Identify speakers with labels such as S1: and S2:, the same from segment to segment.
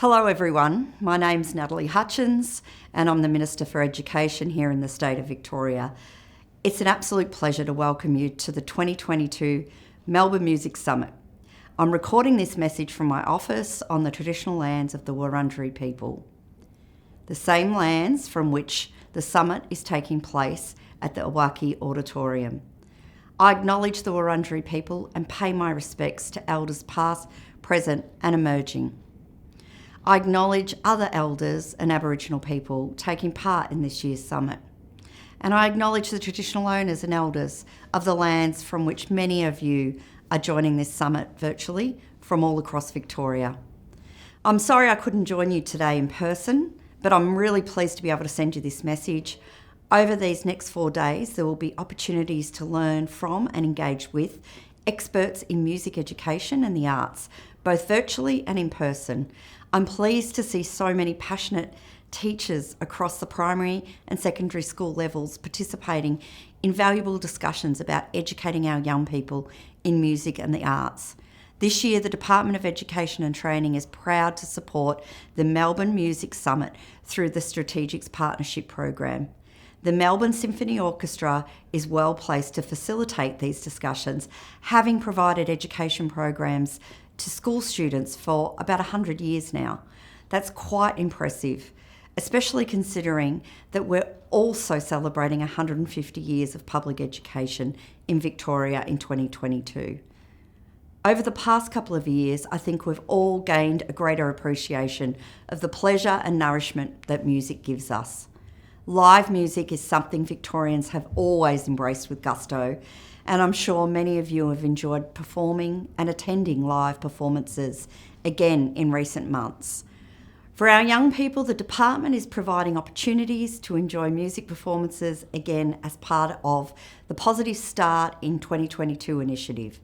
S1: Hello everyone, my name's Natalie Hutchins and I'm the Minister for Education here in the state of Victoria. It's an absolute pleasure to welcome you to the 2022 Melbourne Music Summit. I'm recording this message from my office on the traditional lands of the Wurundjeri people, the same lands from which the summit is taking place at the Advocacy Auditorium. I acknowledge the Wurundjeri people and pay my respects to elders past, present and emerging. I acknowledge other elders and Aboriginal people taking part in this year's summit. And I acknowledge the traditional owners and elders of the lands from which many of you are joining this summit virtually from all across Victoria. I'm sorry I couldn't join you today in person, but I'm really pleased to be able to send you this message. Over these next 4 days, there will be opportunities to learn from and engage with experts in music education and the arts, both virtually and in person. I'm pleased to see so many passionate teachers across the primary and secondary school levels participating in valuable discussions about educating our young people in music and the arts. This year, the Department of Education and Training is proud to support the Melbourne Music Summit through the Strategics Partnership Program. The Melbourne Symphony Orchestra is well placed to facilitate these discussions, having provided education programs to school students for about 100 years now. That's quite impressive, especially considering that we're also celebrating 150 years of public education in Victoria in 2022. Over the past couple of years, I think we've all gained a greater appreciation of the pleasure and nourishment that music gives us. Live music is something Victorians have always embraced with gusto, and I'm sure many of you have enjoyed performing and attending live performances again in recent months. For our young people, the department is providing opportunities to enjoy music performances again as part of the Positive Start in 2022 initiative.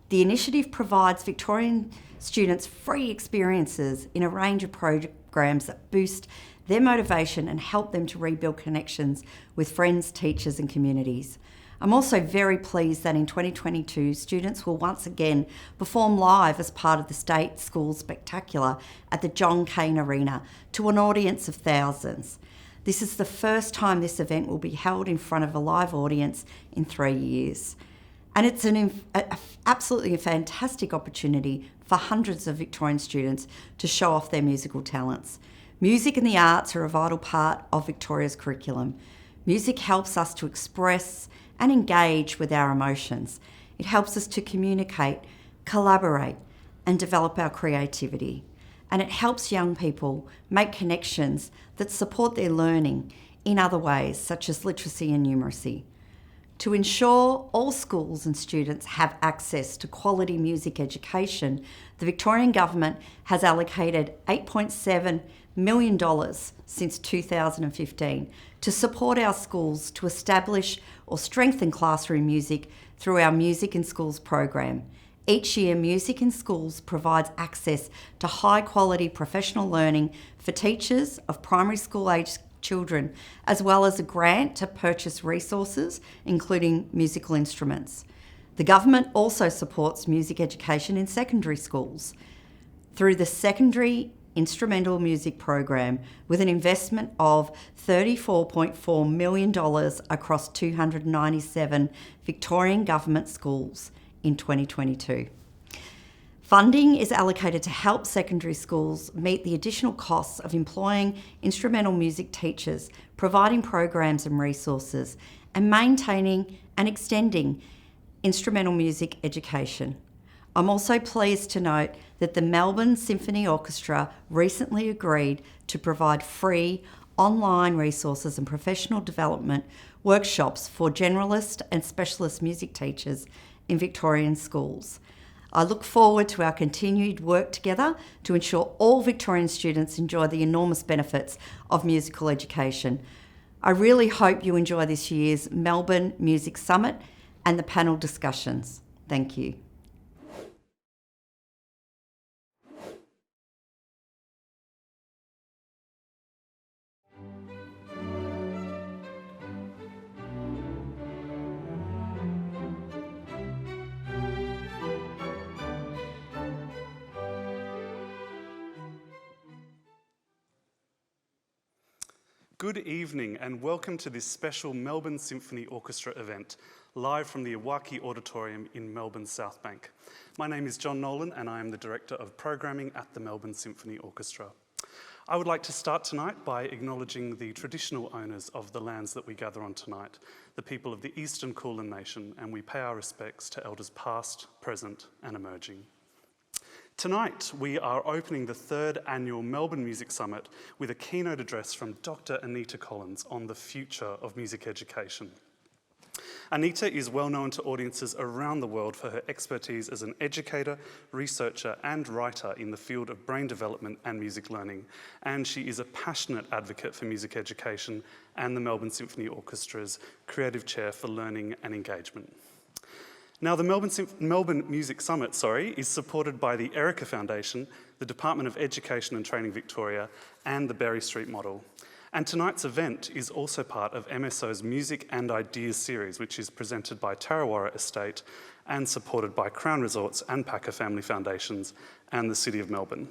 S1: The initiative provides Victorian students free experiences in a range of programs that boost their motivation and help them to rebuild connections with friends, teachers and communities. I'm also very pleased that in 2022, students will once again perform live as part of the State School Spectacular at the John Cain Arena to an audience of thousands. This is the first time this event will be held in front of a live audience in 3 years. And it's absolutely a fantastic opportunity for hundreds of Victorian students to show off their musical talents. Music and the arts are a vital part of Victoria's curriculum. Music helps us to express and engage with our emotions. It helps us to communicate, collaborate, and develop our creativity. And it helps young people make connections that support their learning in other ways, such as literacy and numeracy. To ensure all schools and students have access to quality music education, the Victorian Government has allocated $8.7 million since 2015 to support our schools to establish or strengthen classroom music through our Music in Schools program. Each year, Music in Schools provides access to high quality professional learning for teachers of primary school age children, as well as a grant to purchase resources, including musical instruments. The government also supports music education in secondary schools through the Secondary Instrumental Music Program with an investment of $34.4 million across 297 Victorian government schools in 2022. Funding is allocated to help secondary schools meet the additional costs of employing instrumental music teachers, providing programs and resources, and maintaining and extending instrumental music education. I'm also pleased to note that the Melbourne Symphony Orchestra recently agreed to provide free online resources and professional development workshops for generalist and specialist music teachers in Victorian schools. I look forward to our continued work together to ensure all Victorian students enjoy the enormous benefits of musical education. I really hope you enjoy this year's Melbourne Music Summit and the panel discussions. Thank you.
S2: Good evening and welcome to this special Melbourne Symphony Orchestra event, live from the Iwaki Auditorium in Melbourne's South Bank. My name is John Nolan and I am the Director of Programming at the Melbourne Symphony Orchestra. I would like to start tonight by acknowledging the traditional owners of the lands that we gather on tonight, the people of the Eastern Kulin Nation, and we pay our respects to elders past, present and emerging. Tonight, we are opening the third annual Melbourne Music Summit with a keynote address from Dr. Anita Collins on the future of music education. Anita is well known to audiences around the world for her expertise as an educator, researcher and writer in the field of brain development and music learning, and she is a passionate advocate for music education and the Melbourne Symphony Orchestra's Creative Chair for Learning and Engagement. Now, the Melbourne Music Summit, is supported by the Erica Foundation, the Department of Education and Training Victoria, and the Berry Street Model. And tonight's event is also part of MSO's Music and Ideas series, which is presented by Tarrawarra Estate and supported by Crown Resorts and Packer Family Foundations and the City of Melbourne.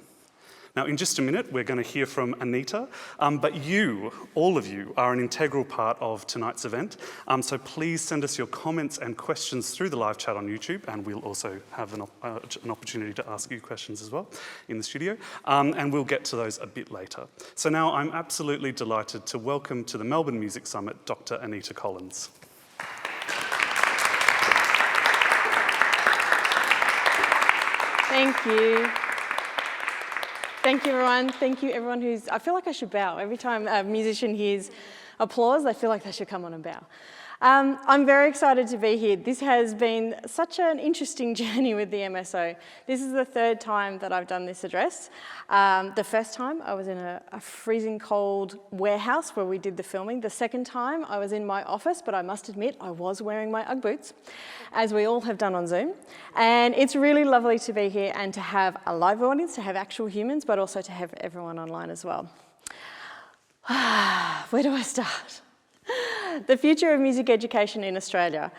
S2: Now, in just a minute, we're going to hear from Anita, but you, all of you, are an integral part of tonight's event. So please send us your comments and questions through the live chat on YouTube, and we'll also have an opportunity to ask you questions as well in the studio, and we'll get to those a bit later. So now I'm absolutely delighted to welcome to the Melbourne Music Summit, Dr. Anita Collins.
S3: Thank you. Thank you, everyone. Thank you, everyone who's... I feel like I should bow. Every time a musician hears applause, I feel like they should come on and bow. I'm very excited to be here. This has been such an interesting journey with the MSO. This is the third time that I've done this address. The first time I was in a freezing cold warehouse where we did the filming. The second time I was in my office, but I must admit I was wearing my Ugg boots, as we all have done on Zoom. And it's really lovely to be here and to have a live audience, to have actual humans, but also to have everyone online as well. Where do I start? The future of music education in Australia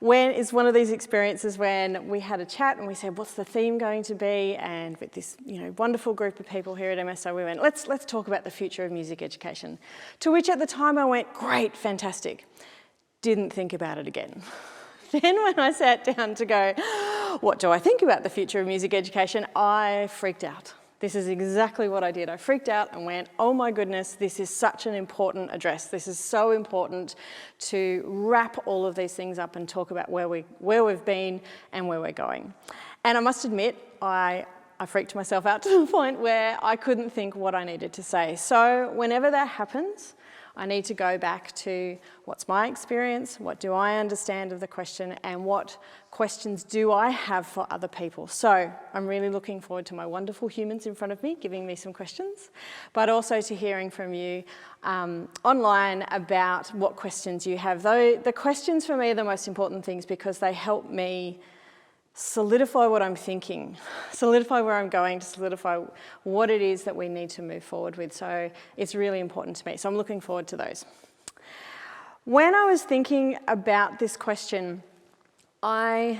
S3: is one of these experiences when we had a chat and we said, what's the theme going to be? And with this wonderful group of people here at MSO, we went, let's talk about the future of music education. To which at the time I went, great, fantastic. Didn't think about it again. Then when I sat down to go, what do I think about the future of music education? I freaked out. This is exactly what I did. I freaked out and went, oh my goodness, this is such an important address. This is so important to wrap all of these things up and talk about where we've been and where we're going. And I must admit, I freaked myself out to the point where I couldn't think what I needed to say. So whenever that happens, I need to go back to what's my experience, what do I understand of the question, and what questions do I have for other people. So I'm really looking forward to my wonderful humans in front of me giving me some questions, but also to hearing from you online about what questions you have. Though the questions for me are the most important things because they help me solidify what I'm thinking, solidify where I'm going, to solidify what it is that we need to move forward with. So it's really important to me. So I'm looking forward to those. When I was thinking about this question, I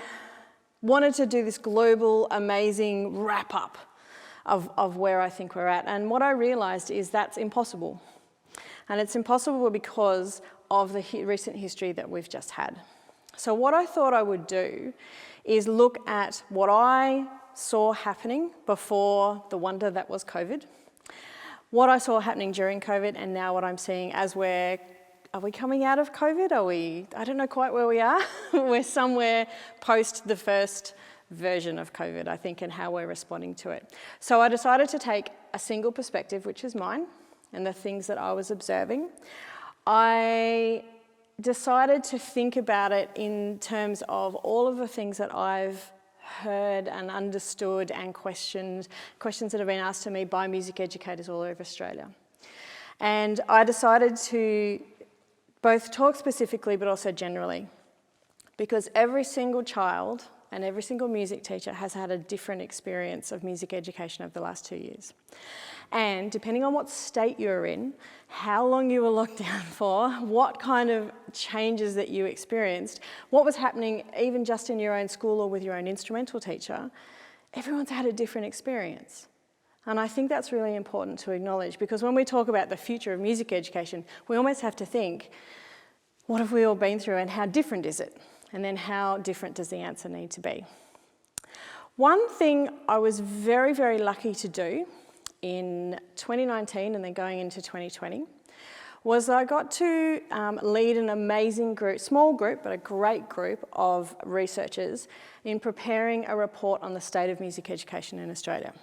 S3: wanted to do this global, amazing wrap-up of where I think we're at. And what I realised is that's impossible. And it's impossible because of the recent history that we've just had. So what I thought I would do is look at what I saw happening before the wonder that was COVID, what I saw happening during COVID, and now what I'm seeing as are we coming out of COVID? I don't know quite where we are. We're somewhere post the first version of COVID, I think, and how we're responding to it. So I decided to take a single perspective, which is mine, and the things that I was observing. I decided to think about it in terms of all of the things that I've heard and understood and questions that have been asked to me by music educators all over Australia. And I decided to both talk specifically but also generally, because every single child and every single music teacher has had a different experience of music education over the last 2 years. And depending on what state you're in, how long you were locked down for, what kind of changes that you experienced, what was happening even just in your own school or with your own instrumental teacher, everyone's had a different experience. And I think that's really important to acknowledge, because when we talk about the future of music education, we almost have to think, what have we all been through and how different is it? And then how different does the answer need to be? One thing I was very, very lucky to do in 2019 and then going into 2020 was I got to lead an amazing group, small group, but a great group of researchers in preparing a report on the state of music education in Australia.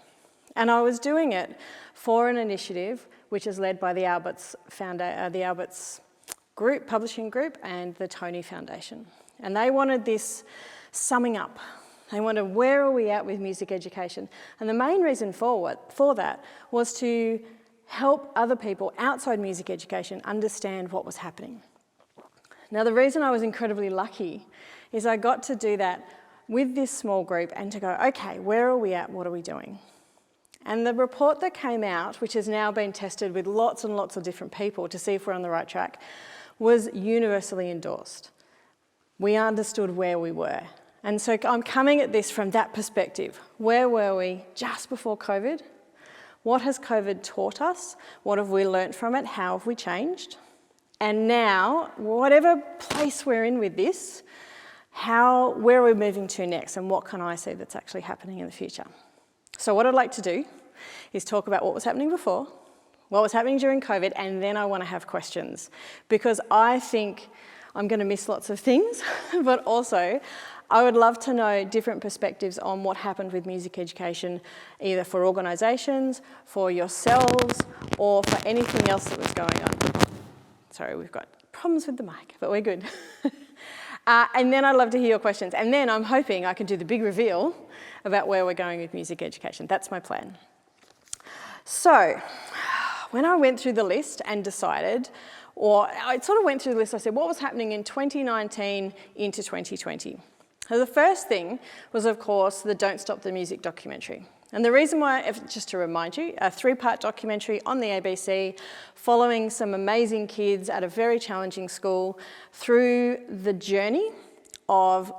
S3: And I was doing it for an initiative which is led by the Alberts group, publishing group, and the Tony Foundation. And they wanted this summing up. They wanted, where are we at with music education? And the main reason for that was to help other people outside music education understand what was happening. Now, the reason I was incredibly lucky is I got to do that with this small group and to go, okay, where are we at? What are we doing? And the report that came out, which has now been tested with lots and lots of different people to see if we're on the right track, was universally endorsed. We understood where we were. And so I'm coming at this from that perspective. Where were we just before COVID? What has COVID taught us? What have we learnt from it? How have we changed? And now, whatever place we're in with this, where are we moving to next, and what can I see that's actually happening in the future? So what I'd like to do is talk about what was happening before, what was happening during COVID, and then I want to have questions, because I think I'm going to miss lots of things, but also I would love to know different perspectives on what happened with music education, either for organisations, for yourselves, or for anything else that was going on. Sorry, we've got problems with the mic, but we're good. And then I'd love to hear your questions. And then I'm hoping I can do the big reveal about where we're going with music education. That's my plan. So, when I went through the list and decided, or I sort of went through the list, I said, what was happening in 2019 into 2020? So the first thing was, of course, the Don't Stop the Music documentary. And the reason why, just to remind you, a 3-part documentary on the ABC following some amazing kids at a very challenging school through the journey of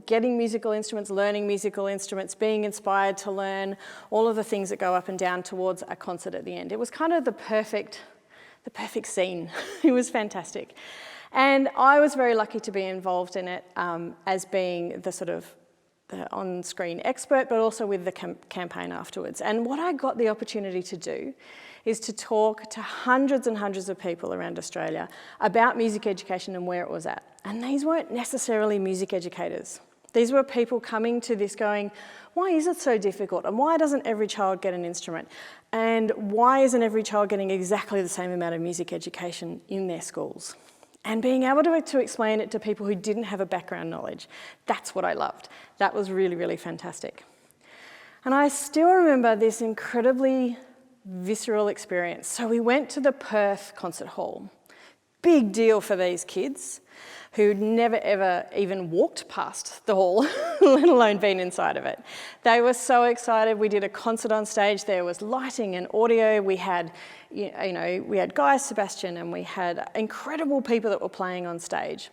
S3: getting musical instruments, learning musical instruments, being inspired to learn, all of the things that go up and down towards a concert at the end. It was kind of the perfect scene. It was fantastic. And I was very lucky to be involved in it as being the sort of on-screen expert, but also with the campaign afterwards. And what I got the opportunity to do is to talk to hundreds and hundreds of people around Australia about music education and where it was at. And these weren't necessarily music educators. These were people coming to this going, why is it so difficult? And why doesn't every child get an instrument? And why isn't every child getting exactly the same amount of music education in their schools? And being able to explain it to people who didn't have a background knowledge. That's what I loved. That was really, really fantastic. And I still remember this incredibly visceral experience. So we went to the Perth concert hall. Big deal for these kids who'd never ever even walked past the hall, let alone been inside of it. They were so excited. We did a concert on stage. There was lighting and audio. We had, we had Guy Sebastian, and we had incredible people that were playing on stage.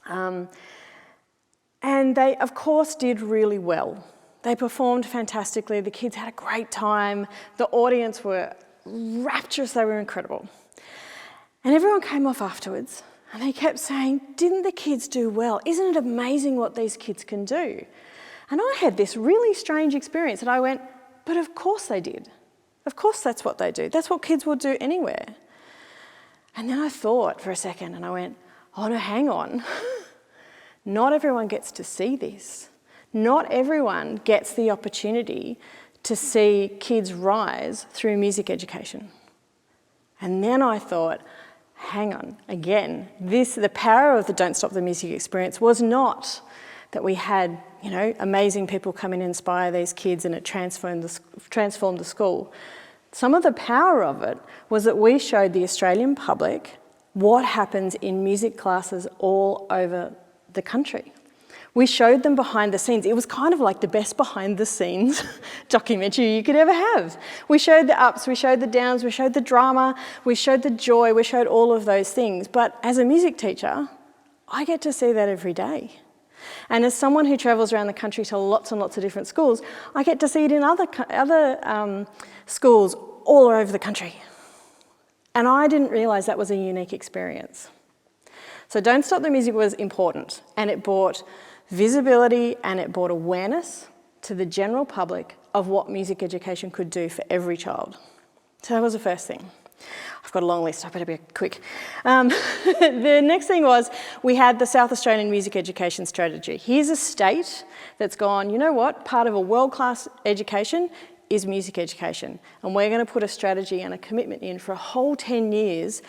S3: And they, of course, did really well. They performed fantastically. The kids had a great time. The audience were rapturous. They were incredible. And everyone came off afterwards and they kept saying, didn't the kids do well? Isn't it amazing what these kids can do? And I had this really strange experience and I went, but of course they did. Of course that's what they do. That's what kids will do anywhere. And then I thought for a second and I went, oh no, hang on. Not everyone gets to see this. Not everyone gets the opportunity to see kids rise through music education. And then I thought, hang on, again, the power of the Don't Stop the Music experience was not that we had, amazing people come in and inspire these kids and it transformed the school. Some of the power of it was that we showed the Australian public what happens in music classes all over the country. We showed them behind the scenes. It was kind of like the best behind the scenes documentary you could ever have. We showed the ups, we showed the downs, we showed the drama, we showed the joy, we showed all of those things. But as a music teacher, I get to see that every day. And as someone who travels around the country to lots and lots of different schools, I get to see it in other schools all over the country. And I didn't realise that was a unique experience. So Don't Stop the Music was important, and it brought visibility and it brought awareness to the general public of what music education could do for every child. So that was the first thing. I've got a long list, I better be quick. The next thing was we had the South Australian Music Education Strategy. Here's a state that's gone, you know what, part of a world-class education is music education. And we're going to put a strategy and a commitment in for a whole 10 years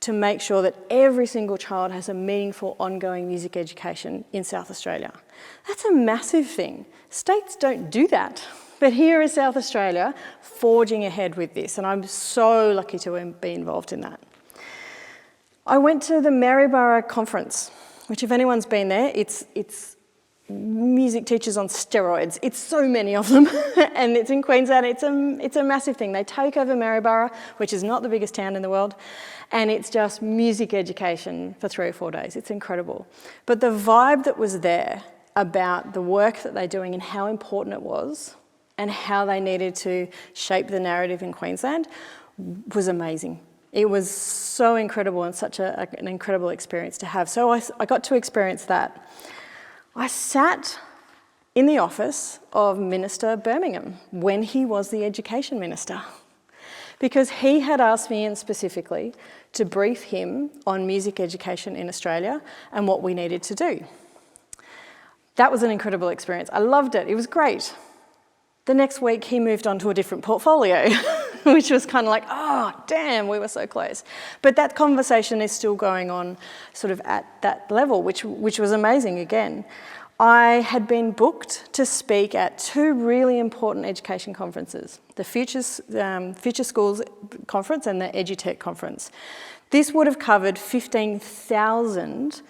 S3: to make sure that every single child has a meaningful, ongoing music education in South Australia. That's a massive thing. States don't do that. But here is South Australia forging ahead with this, and I'm so lucky to be involved in that. I went to the Maryborough conference, which if anyone's been there, it's music teachers on steroids. It's so many of them, and it's in Queensland. It's a massive thing. They take over Maryborough, which is not the biggest town in the world, and it's just music education for 3 or 4 days. It's incredible. But the vibe that was there about the work that they're doing and how important it was and how they needed to shape the narrative in Queensland was amazing. It was so incredible and such an incredible experience to have. So I got to experience that. I sat in the office of Minister Birmingham when he was the Education Minister, because he had asked me in specifically to brief him on music education in Australia and what we needed to do. That was an incredible experience. I loved it. It was great. The next week he moved on to a different portfolio, which was kind of like, oh, damn, we were so close. But that conversation is still going on sort of at that level, which was amazing again. I had been booked to speak at 2 really important education conferences, the Future Schools Conference and the EduTech Conference. This would have covered 15,000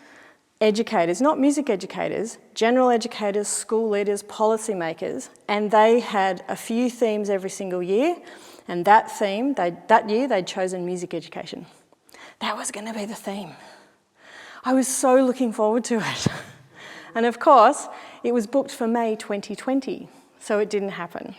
S3: educators, not music educators, general educators, school leaders, policymakers, and they had a few themes every single year, and that year they'd chosen music education. That was going to be the theme. I was so looking forward to it. And of course, it was booked for May 2020, so it didn't happen.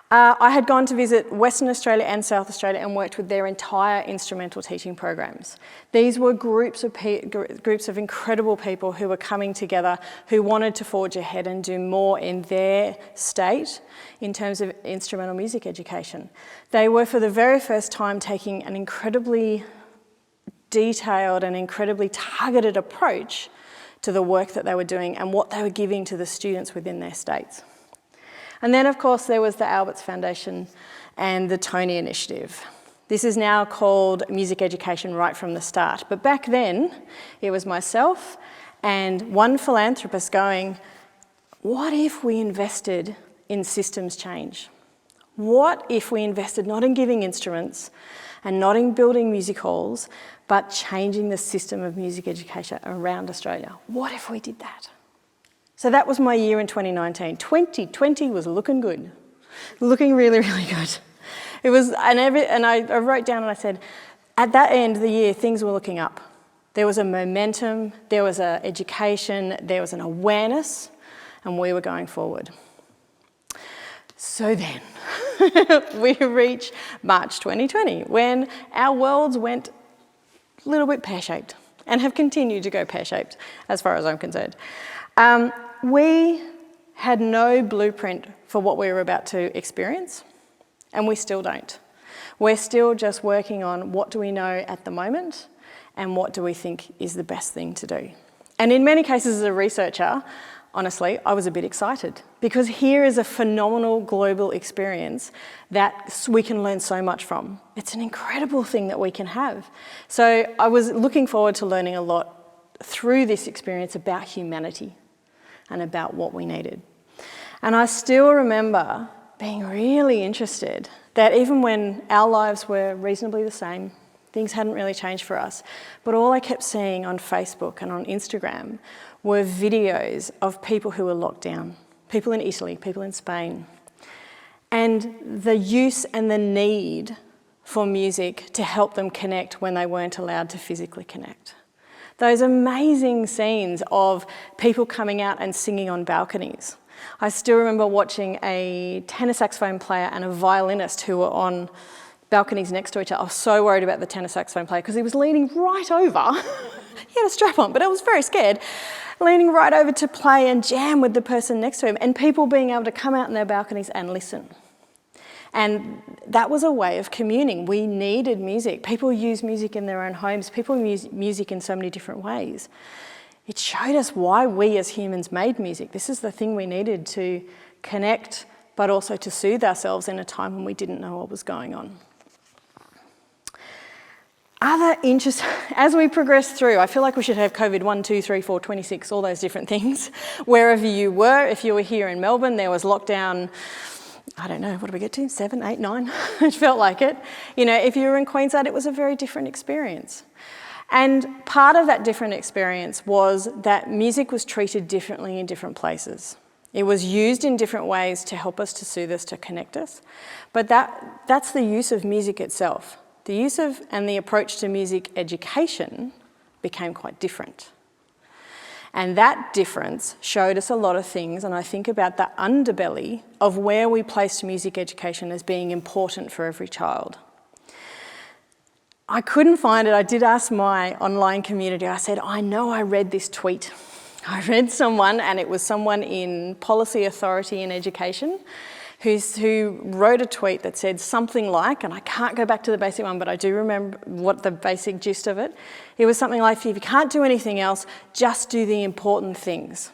S3: I had gone to visit Western Australia and South Australia and worked with their entire instrumental teaching programs. These were groups of incredible people who were coming together, who wanted to forge ahead and do more in their state in terms of instrumental music education. They were for the very first time taking an incredibly detailed and incredibly targeted approach to the work that they were doing and what they were giving to the students within their states. And then, of course, there was the Alberts Foundation and the Tony Initiative. This is now called Music Education right from the start. But back then, it was myself and one philanthropist going, what if we invested in systems change? What if we invested not in giving instruments and not in building music halls, but changing the system of music education around Australia? What if we did that? So that was my year in 2019. 2020 was looking good, looking really, really good. It was, and I wrote down and I said, at that end of the year, things were looking up. There was a momentum, there was an education, there was an awareness, and we were going forward. So then, we reach March 2020, when our worlds went a little bit pear-shaped and have continued to go pear-shaped, as far as I'm concerned. We had no blueprint for what we were about to experience, and we still don't. We're still just working on what do we know at the moment and what do we think is the best thing to do. And in many cases as a researcher, honestly, I was a bit excited because here is a phenomenal global experience that we can learn so much from. It's an incredible thing that we can have. So I was looking forward to learning a lot through this experience about humanity and about what we needed. And I still remember being really interested that even when our lives were reasonably the same, things hadn't really changed for us, but all I kept seeing on Facebook and on Instagram were videos of people who were locked down, people in Italy, people in Spain, and the use and the need for music to help them connect when they weren't allowed to physically connect. Those amazing scenes of people coming out and singing on balconies. I still remember watching a tenor saxophone player and a violinist who were on balconies next to each other. I was so worried about the tenor saxophone player because he was leaning right over. He had a strap on, but I was very scared. Leaning right over to play and jam with the person next to him, and people being able to come out on their balconies and listen. And that was a way of communing. We needed music. People use music in their own homes. People use music in so many different ways. It showed us why we as humans made music. This is the thing we needed to connect, but also to soothe ourselves in a time when we didn't know what was going on. Other interests, as we progress through, I feel like we should have COVID 1, 2, 3, 4, 26, all those different things. Wherever you were, if you were here in Melbourne, there was lockdown, I don't know, what did we get to? 7, 8, 9? It felt like it. You know, if you were in Queensland, it was a very different experience. And part of that different experience was that music was treated differently in different places. It was used in different ways to help us, to soothe us, to connect us. But that's the use of music itself. The use of and the approach to music education became quite different. And that difference showed us a lot of things, and I think about the underbelly of where we placed music education as being important for every child. I couldn't find it. I did ask my online community. I said, I know I read this tweet. I read someone, and it was someone in Policy Authority in Education, who wrote a tweet that said something like, and I can't go back to the basic one, but I do remember what the basic gist of it. It was something like, if you can't do anything else, just do the important things.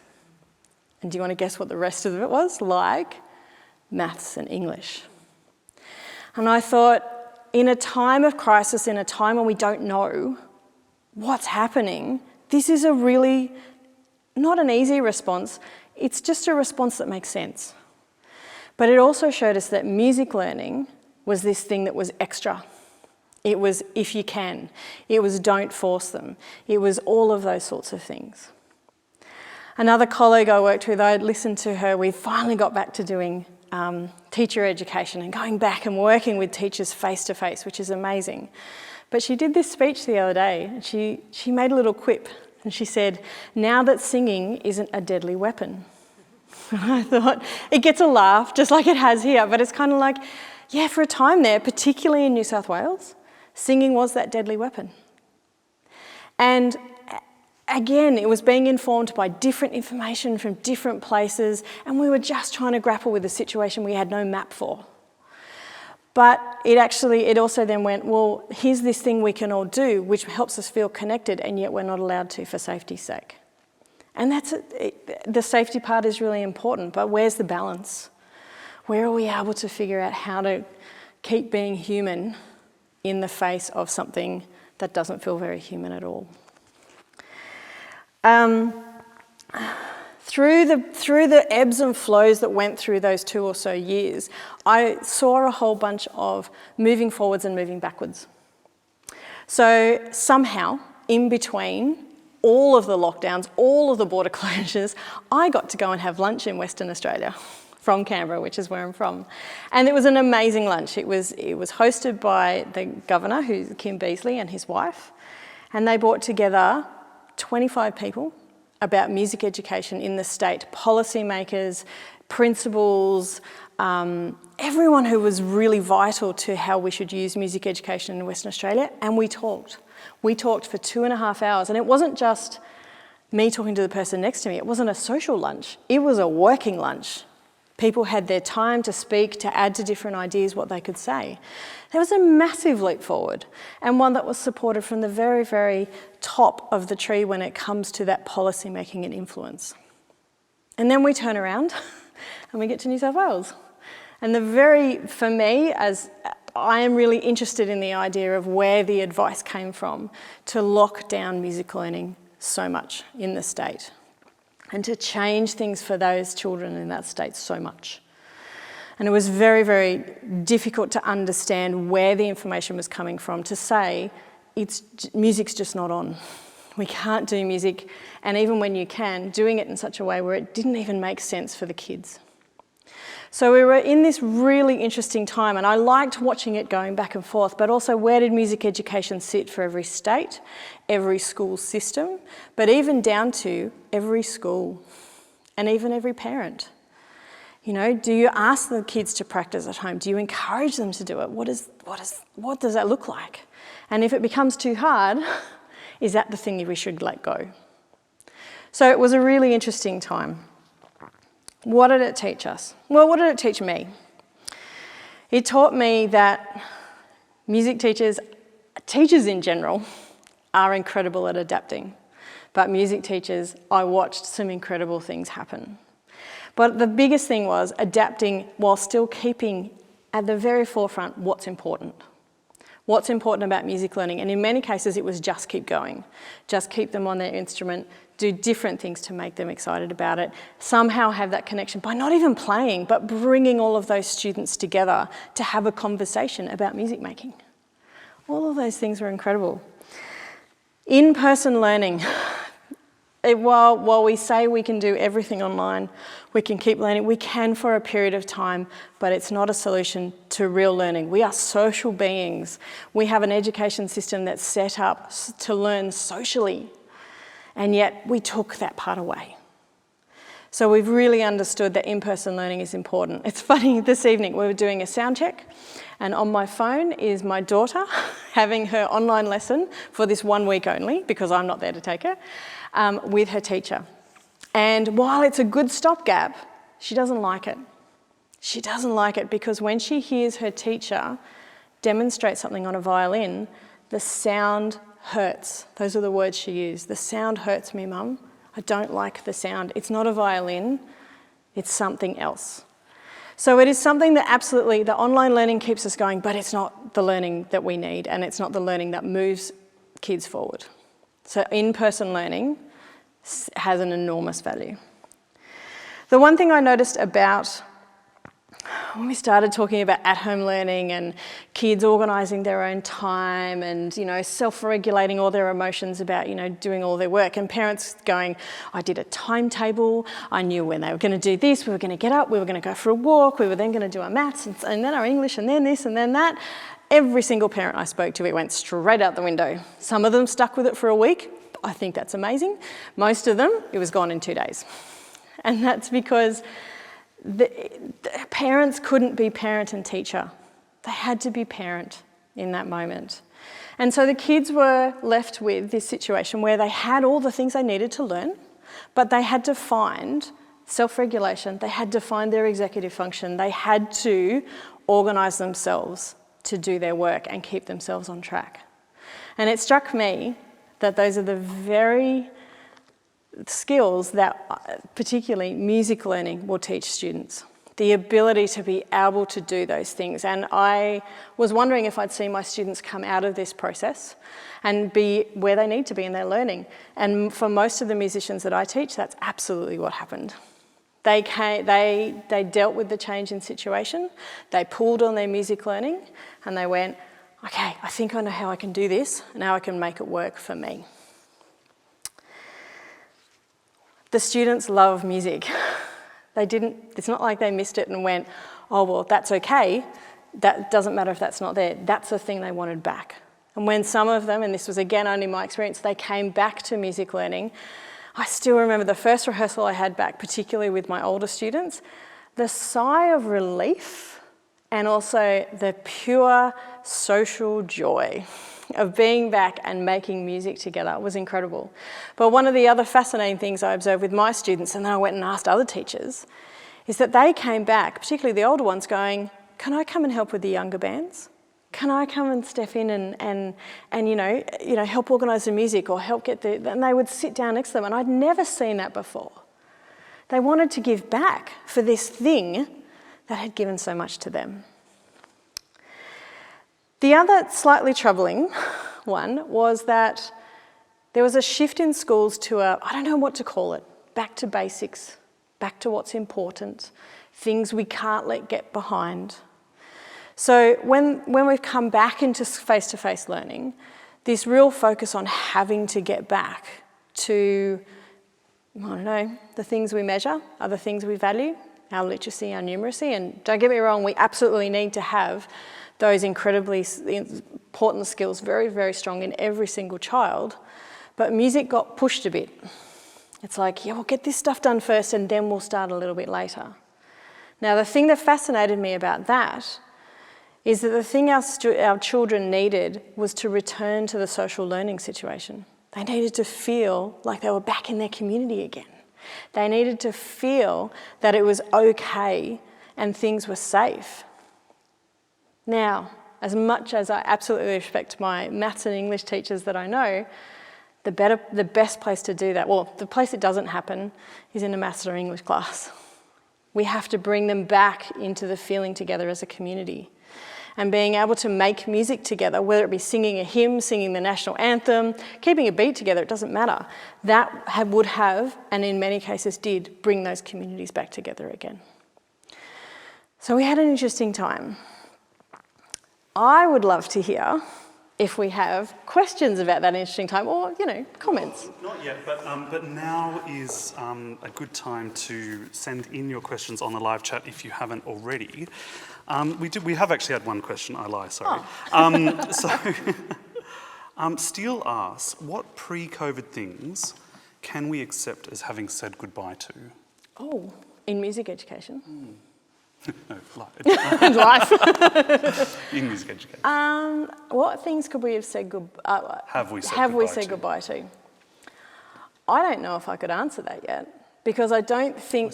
S3: And do you want to guess what the rest of it was? Like maths and English. And I thought, in a time of crisis, in a time when we don't know what's happening, this is a really, not an easy response, it's just a response that makes sense. But it also showed us that music learning was this thing that was extra. It was if you can. It was don't force them. It was all of those sorts of things. Another colleague I worked with, I listened to her, we finally got back to doing teacher education and going back and working with teachers face to face, which is amazing. But she did this speech the other day, and she made a little quip, and she said, now that singing isn't a deadly weapon. I thought, it gets a laugh, just like it has here, but it's kind of like, yeah, for a time there, particularly in New South Wales, singing was that deadly weapon. And again, it was being informed by different information from different places, and we were just trying to grapple with a situation we had no map for. But it also then went, well, here's this thing we can all do, which helps us feel connected, and yet we're not allowed to for safety's sake. And the safety part is really important, but where's the balance? Where are we able to figure out how to keep being human in the face of something that doesn't feel very human at all? Through the ebbs and flows that went through those 2 or so years, I saw a whole bunch of moving forwards and moving backwards. So somehow, in between all of the lockdowns, all of the border closures, I got to go and have lunch in Western Australia from Canberra, which is where I'm from. And it was an amazing lunch. It was hosted by the governor, who's Kim Beazley, and his wife. And they brought together 25 people about music education in the state, policymakers, principals, everyone who was really vital to how we should use music education in Western Australia, and we talked. We talked for 2.5 hours, and it wasn't just me talking to the person next to me. It wasn't a social lunch. It was a working lunch. People had their time to speak, to add to different ideas what they could say. There was a massive leap forward, and one that was supported from the very, very top of the tree when it comes to that policy making and influence. And then we turn around and we get to New South Wales. And for me, as I am really interested in the idea of where the advice came from to lock down music learning so much in the state and to change things for those children in that state so much. And it was very, very difficult to understand where the information was coming from, to say, music's just not on. We can't do music, and even when you can, doing it in such a way where it didn't even make sense for the kids. So we were in this really interesting time, and I liked watching it going back and forth, but also where did music education sit for every state, every school system, but even down to every school and even every parent. You know, do you ask the kids to practice at home? Do you encourage them to do it? What does that look like? And if it becomes too hard, is that the thing that we should let go? So it was a really interesting time. What did it teach us? Well, what did it teach me? It taught me that music teachers in general, are incredible at adapting. But music teachers, I watched some incredible things happen. But the biggest thing was adapting while still keeping at the very forefront what's important. What's important about music learning, and in many cases it was just keep going. Just keep them on their instrument, do different things to make them excited about it, somehow have that connection by not even playing, but bringing all of those students together to have a conversation about music making. All of those things were incredible. In-person learning. While we say we can do everything online, we can keep learning, we can for a period of time, but it's not a solution to real learning. We are social beings. We have an education system that's set up to learn socially, and yet we took that part away. So we've really understood that in-person learning is important. It's funny, this evening we were doing a sound check, and on my phone is my daughter having her online lesson for this 1 week only, because I'm not there to take her, with her teacher. And while it's a good stopgap, she doesn't like it. She doesn't like it because when she hears her teacher demonstrate something on a violin, the sound hurts. Those are the words she used. The sound hurts me, Mum. I don't like the sound. It's not a violin, it's something else. So it is something that absolutely, the online learning keeps us going, but it's not the learning that we need, and it's not the learning that moves kids forward. So in-person learning has an enormous value. The one thing I noticed about when we started talking about at-home learning and kids organising their own time and, you know, self-regulating all their emotions about, you know, doing all their work, and parents going, I did a timetable, I knew when they were going to do this, we were going to get up, we were going to go for a walk, we were then going to do our maths and then our English and then this and then that. Every single parent I spoke to, it went straight out the window. Some of them stuck with it for a week. I think that's amazing. Most of them, it was gone in 2 days. And that's because the parents couldn't be parent and teacher. They had to be parent in that moment. And so the kids were left with this situation where they had all the things they needed to learn, but they had to find self-regulation, they had to find their executive function, they had to organise themselves to do their work and keep themselves on track. And it struck me that those are the very skills that particularly music learning will teach students. The ability to be able to do those things. And I was wondering if I'd see my students come out of this process and be where they need to be in their learning. And for most of the musicians that I teach, that's absolutely what happened. They dealt with the change in situation, they pulled on their music learning, and they went, okay, I think I know how I can do this, now I can make it work for me. The students love music. It's not like they missed it and went, oh, well, that's okay. That doesn't matter if that's not there. That's the thing they wanted back. And when some of them, and this was again only my experience, they came back to music learning, I still remember the first rehearsal I had back, particularly with my older students, the sigh of relief and also the pure social joy of being back and making music together was incredible. But one of the other fascinating things I observed with my students, and then I went and asked other teachers, is that they came back, particularly the older ones, going, can I come and help with the younger bands? Can I come and step in and you know help organise the music or help get the... And they would sit down next to them, and I'd never seen that before. They wanted to give back for this thing that had given so much to them. The other slightly troubling one was that there was a shift in schools to I don't know what to call it, back to basics, back to what's important, things we can't let get behind. So when we've come back into face-to-face learning, this real focus on having to get back to, I don't know, the things we measure are the things we value, our literacy, our numeracy. And don't get me wrong, we absolutely need to have those incredibly important skills very, very strong in every single child. But music got pushed a bit. It's like, yeah, we'll get this stuff done first and then we'll start a little bit later. Now, the thing that fascinated me about that is that the thing our children needed was to return to the social learning situation. They needed to feel like they were back in their community again. They needed to feel that it was okay and things were safe. Now, as much as I absolutely respect my maths and English teachers that I know, the best place to do that, well, the place it doesn't happen is in a maths or English class. We have to bring them back into the feeling together as a community. And being able to make music together, whether it be singing a hymn, singing the national anthem, keeping a beat together, it doesn't matter. That would have, and in many cases did, bring those communities back together again. So we had an interesting time. I would love to hear if we have questions about that interesting time or, comments.
S2: Not yet, but now is a good time to send in your questions on the live chat if you haven't already. We have actually had one question, I lie, sorry. Steele asks, what pre-COVID things can we accept as having said goodbye to?
S3: Oh, in music education?
S2: No, life. In music education.
S3: What things could we have said goodbye?
S2: Have we said
S3: goodbye to? I don't know if I could answer that yet because I don't think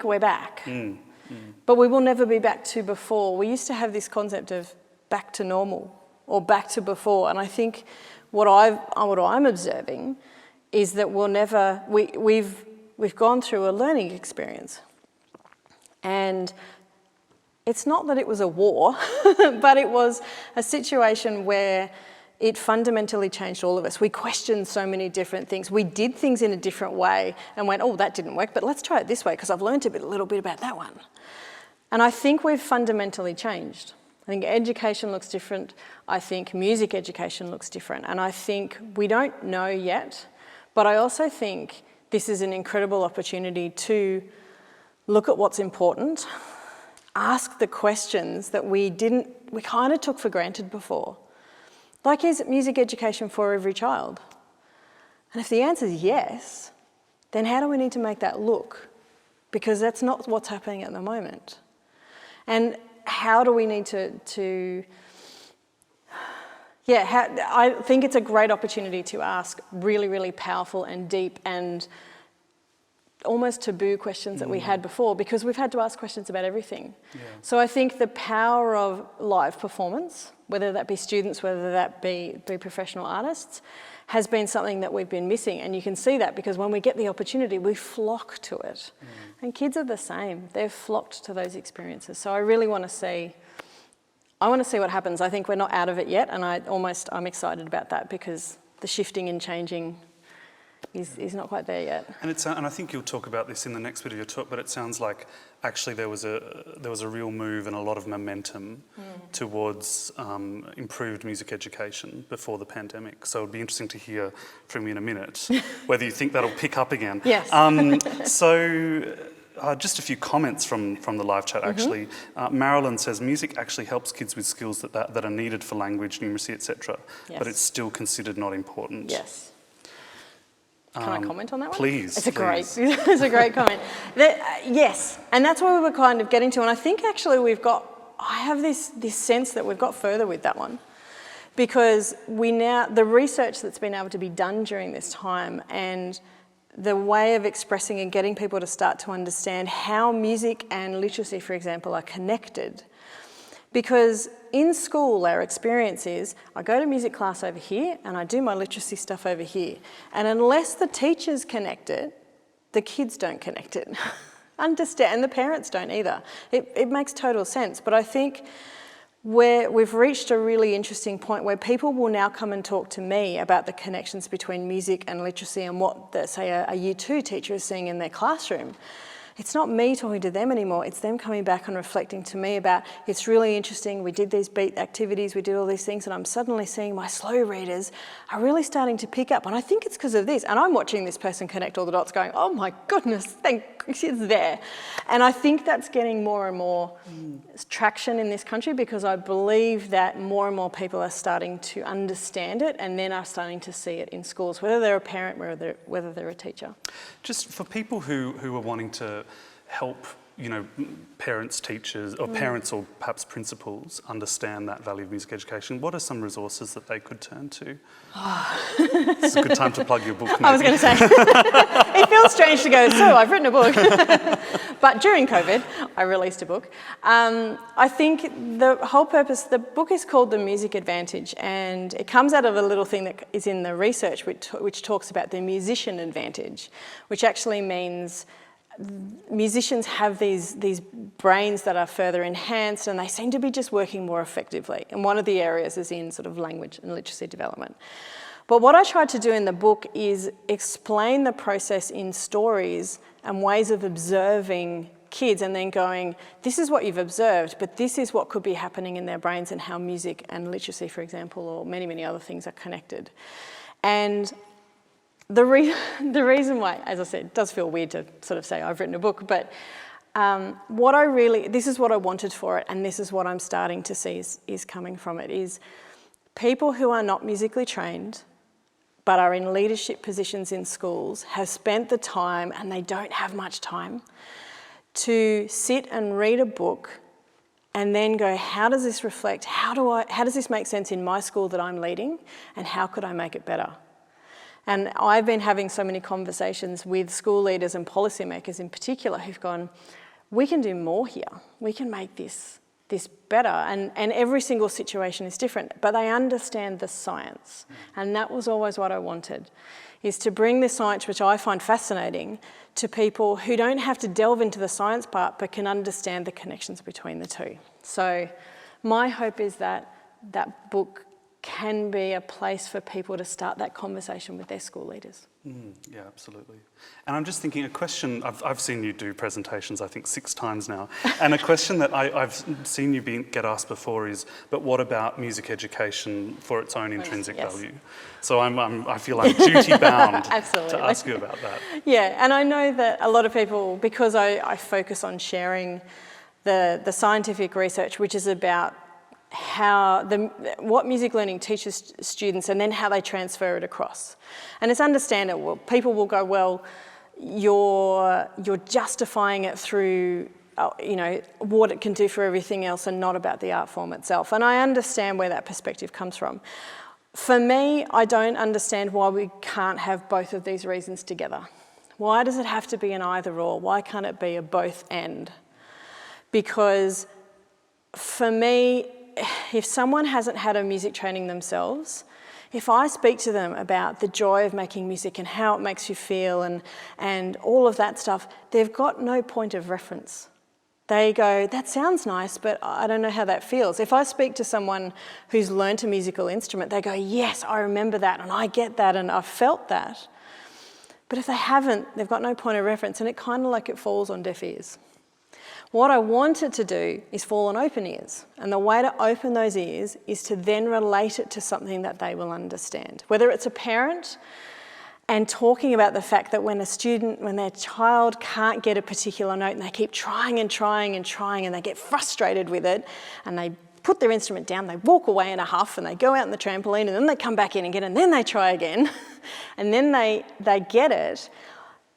S3: we're back. But we will never be back to before. We used to have this concept of back to normal or back to before, and I think what I'm observing is that we've gone through a learning experience. And it's not that it was a war, but it was a situation where it fundamentally changed all of us. We questioned so many different things. We did things in a different way and went, oh, that didn't work, but let's try it this way because I've learned a little bit about that one. And I think we've fundamentally changed. I think education looks different. I think music education looks different. And I think we don't know yet, but I also think this is an incredible opportunity to look at what's important, ask the questions that we kind of took for granted before. Like, is music education for every child? And if the answer is yes, then how do we need to make that look? Because that's not what's happening at the moment. And how do we need I think it's a great opportunity to ask really, really powerful and deep and almost taboo questions that we had before because we've had to ask questions about everything. Yeah. So I think the power of live performance, whether that be students, whether that be professional artists, has been something that we've been missing. And you can see that because when we get the opportunity, we flock to it. And kids are the same. They've flocked to those experiences. So I really want to see what happens. I think we're not out of it yet, and I'm excited about that because the shifting and changing is not quite there yet.
S2: And I think you'll talk about this in the next bit of your talk, but it sounds like actually there was a real move and a lot of momentum towards improved music education before the pandemic. So it'd be interesting to hear from you in a minute whether you think that'll pick up again.
S3: Yes.
S2: Just a few comments from the live chat actually. Marilyn says music actually helps kids with skills that are needed for language, numeracy, etc.
S3: Yes.
S2: But it's still considered not important.
S3: Yes. Can I comment on that one?
S2: Please.
S3: It's a great comment. Yes, and that's what we were kind of getting to. And I think actually I have this sense that we've got further with that one. Because the research that's been able to be done during this time and the way of expressing and getting people to start to understand how music and literacy, for example, are connected. Because in school, our experience is, I go to music class over here and I do my literacy stuff over here. And unless the teachers connect it, the kids don't connect it. And the parents don't either. It makes total sense. But I think we've reached a really interesting point where people will now come and talk to me about the connections between music and literacy and what, say, a Year 2 teacher is seeing in their classroom. it's not me talking to them anymore, it's them coming back and reflecting to me about, it's really interesting, we did these beat activities, we did all these things, and I'm suddenly seeing my slow readers are really starting to pick up, and I think it's because of this, and I'm watching this person connect all the dots going, oh my goodness, thank goodness it's there. And I think that's getting more and more traction in this country, because I believe that more and more people are starting to understand it and then are starting to see it in schools, whether they're a parent, whether they're a teacher.
S2: Just for people who are wanting to help, parents, teachers, or parents or perhaps principals understand that value of music education, what are some resources that they could turn to? It's a good time to plug your book, maybe.
S3: I was going to say, it feels strange to go, so I've written a book. But during COVID, I released a book. I think the whole purpose, the book is called The Music Advantage, and it comes out of a little thing that is in the research which talks about the musician advantage, which actually means musicians have these brains that are further enhanced, and they seem to be just working more effectively. And one of the areas is in sort of language and literacy development. But what I tried to do in the book is explain the process in stories and ways of observing kids, and then going, this is what you've observed, but this is what could be happening in their brains, and how music and literacy, for example, or many, many other things are connected. And the reason why, as I said, it does feel weird to sort of say I've written a book, but this is what I wanted for it, and this is what I'm starting to see is coming from it, is people who are not musically trained but are in leadership positions in schools have spent the time, and they don't have much time, to sit and read a book and then go, how does this reflect, how does this make sense in my school that I'm leading, and how could I make it better? And I've been having so many conversations with school leaders and policymakers in particular who've gone, we can do more here. We can make this better. And every single situation is different, but they understand the science. And that was always what I wanted, is to bring the science, which I find fascinating, to people who don't have to delve into the science part, but can understand the connections between the two. So my hope is that that book can be a place for people to start that conversation with their school leaders.
S2: Yeah, absolutely. And I'm just thinking, a question, I've seen you do presentations, I think 6 times now, and a question that I've seen you get asked before is, but what about music education for its own intrinsic value? So I feel I'm duty-bound to ask you about that.
S3: Yeah, and I know that a lot of people, because I focus on sharing the scientific research, which is about what music learning teaches students, and then how they transfer it across. And it's understandable. People will go, well, you're justifying it through what it can do for everything else, and not about the art form itself. And I understand where that perspective comes from. For me, I don't understand why we can't have both of these reasons together. Why does it have to be an either or? Why can't it be a both and? Because for me, if someone hasn't had a music training themselves, if I speak to them about the joy of making music and how it makes you feel and all of that stuff, they've got no point of reference. They go, that sounds nice, but I don't know how that feels. If I speak to someone who's learnt a musical instrument, they go, yes, I remember that, and I get that, and I've felt that. But if they haven't, they've got no point of reference, and it kind of like it falls on deaf ears. What I wanted to do is fall on open ears. And the way to open those ears is to then relate it to something that they will understand. Whether it's a parent and talking about the fact that when their child can't get a particular note and they keep trying and trying and trying, and they get frustrated with it, and they put their instrument down, they walk away in a huff, and they go out on the trampoline, and then they come back in again, and then they try again, and then they get it.